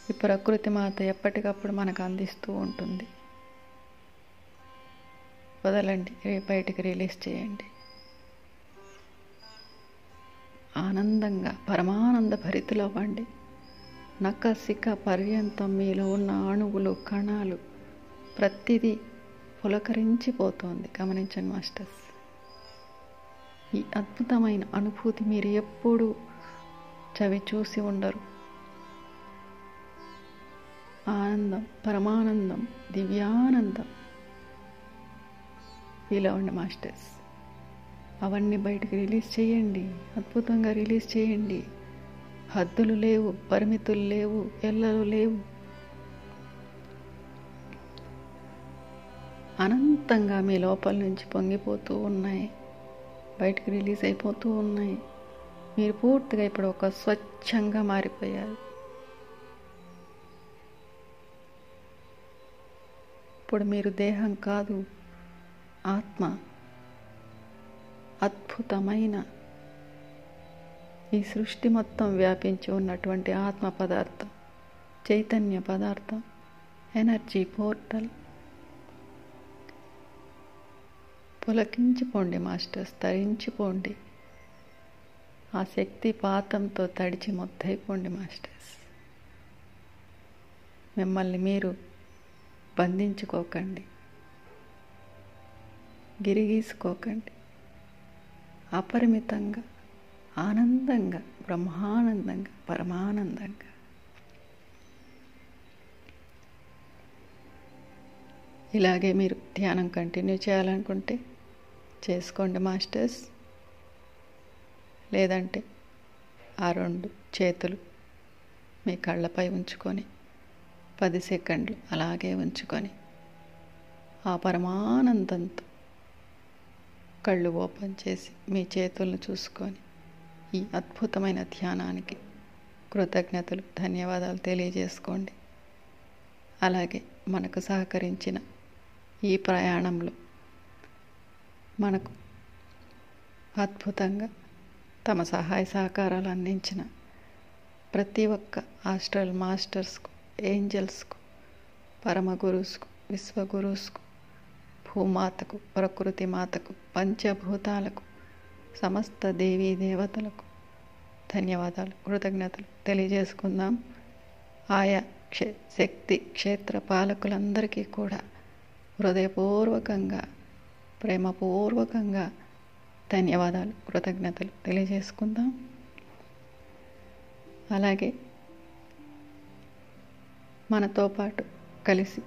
ఈ ప్రకృతి మాత ఎప్పటికప్పుడు మనకు అందిస్తూ ఉంటుంది. వదలండి, బయటికి రిలీజ్ చేయండి. ఆనందంగా పరమానంద భరితులు అవ్వండి. నఖశిఖ పర్యంతం మీలో ఉన్న అణువులు, కణాలు, ప్రతిదీ పులకరించిపోతోంది. గమనించండి మాస్టర్స్. ఈ అద్భుతమైన అనుభూతి మీరు ఎప్పుడూ చవి చూసి ఉండరు. ఆనందం, పరమానందం, దివ్యానందం. ఫీల్ అవ్వండి మాస్టర్స్. అవన్నీ బయటకు రిలీజ్ చేయండి. అద్భుతంగా రిలీజ్ చేయండి. హద్దులు లేవు, పరిమితులు లేవు, ఎల్లలు లేవు. అనంతంగా మీ లోపల నుంచి పొంగిపోతూ ఉన్నాయి, బయటకు రిలీజ్ అయిపోతూ ఉన్నాయి. మీరు పూర్తిగా ఇప్పుడు ఒక స్వచ్ఛంగా మారిపోయారు. ఇప్పుడు మీరు దేహం కాదు, ఆత్మ. అద్భుతమైన ఈ సృష్టి మొత్తం వ్యాపించి ఉన్నటువంటి ఆత్మ పదార్థం, చైతన్య పదార్థం, ఎనర్జీ పోర్టల్. పులకించిపోండి మాస్టర్స్, తరించిపోండి. ఆ శక్తి పాతంతో తడిచి మొత్తైపోండి మాస్టర్స్. మిమ్మల్ని మీరు బంధించుకోకండి, గిరిగీసుకోకండి. అపరిమితంగా, ఆనందంగా, బ్రహ్మానందంగా, పరమానందంగా. ఇలాగే మీరు ధ్యానం కంటిన్యూ చేయాలనుకుంటే చేసుకోండి మాస్టర్స్. లేదంటే ఆ 2 చేతులు మీ కళ్ళపై ఉంచుకొని 10 సెకండ్లు అలాగే ఉంచుకొని ఆ పరమానందంతో కళ్ళు ఓపెన్ చేసి మీ చేతులను చూసుకొని ఈ అద్భుతమైన ధ్యానానికి కృతజ్ఞతలు, ధన్యవాదాలు తెలియజేసుకోండి. అలాగే మనకు సహకరించిన ఈ ప్రయాణంలో మనకు అద్భుతంగా తమ సహాయ సహకారాలు అందించిన ప్రతి ఒక్క ఆస్ట్రల్ మాస్టర్స్కు ఏంజల్స్కు, పరమగురుస్కు, విశ్వగురుస్కు, భూమాతకు, ప్రకృతి మాతకు, పంచభూతాలకు, సమస్త దేవీ దేవతలకు ధన్యవాదాలు, కృతజ్ఞతలు తెలియజేసుకుందాం. ఆయా శక్తి క్షేత్ర పాలకులందరికీ కూడా హృదయపూర్వకంగా, ప్రేమపూర్వకంగా ధన్యవాదాలు, కృతజ్ఞతలు తెలియజేసుకుందాం. అలాగే మనతో పాటు కలిసి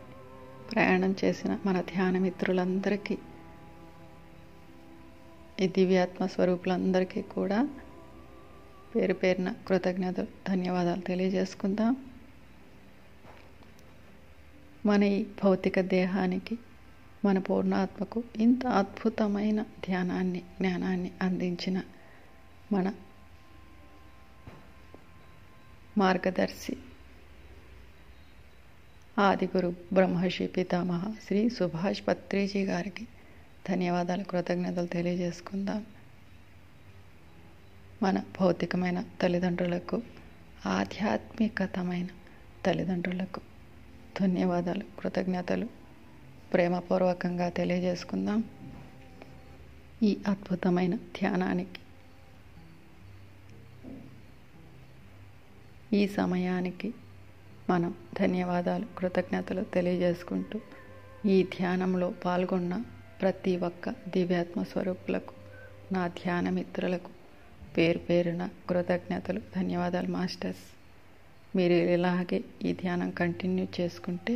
ప్రయాణం చేసిన మన ధ్యాన మిత్రులందరికీ, ఈ దివ్యాత్మ స్వరూపులందరికీ కూడా పేరు పేరున కృతజ్ఞతలు, ధన్యవాదాలు తెలియజేసుకుందాం. మన ఈ భౌతిక దేహానికి, మన పూర్ణాత్మకు ఇంత అద్భుతమైన ధ్యానాన్ని, జ్ఞానాన్ని అందించిన మన మార్గదర్శి ఆదిగురు బ్రహ్మర్షి పితామహ శ్రీ సుభాష్ పత్రిజీ గారికి ధన్యవాదాలు, కృతజ్ఞతలు తెలియజేసుకుందాం. మన భౌతికమైన తల్లిదండ్రులకు, ఆధ్యాత్మికతమైన తల్లిదండ్రులకు ధన్యవాదాలు, కృతజ్ఞతలు ప్రేమపూర్వకంగా తెలియజేసుకుందాం. ఈ అద్భుతమైన ధ్యానానికి, ఈ సమయానికి మనం ధన్యవాదాలు, కృతజ్ఞతలు తెలియజేసుకుంటూ, ఈ ధ్యానంలో పాల్గొన్న ప్రతి ఒక్క దివ్యాత్మ స్వరూపులకు, నా ధ్యాన మిత్రులకు పేరు పేరున కృతజ్ఞతలు, ధన్యవాదాలు మాస్టర్స్. మీరు ఇలాగే ఈ ధ్యానం కంటిన్యూ చేసుకుంటే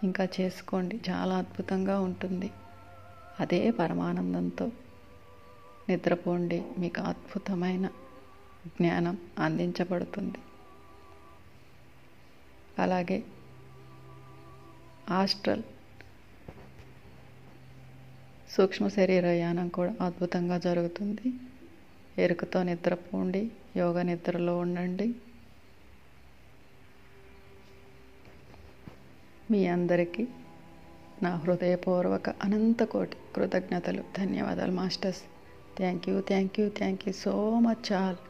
ఇంకా చేసుకోండి, చాలా అద్భుతంగా ఉంటుంది. అదే పరమానందంతో నిద్రపోండి, మీకు అద్భుతమైన జ్ఞానం అందించబడుతుంది. అలాగే ఆస్ట్రల్ సూక్ష్మ శరీర యానం కూడా అద్భుతంగా జరుగుతుంది. ఎరుకతో నిద్రపోండి, యోగ నిద్రలో ఉండండి. మీ అందరికీ నా హృదయపూర్వక అనంతకోటి కృతజ్ఞతలు, ధన్యవాదాలు masters. Thank you so much all.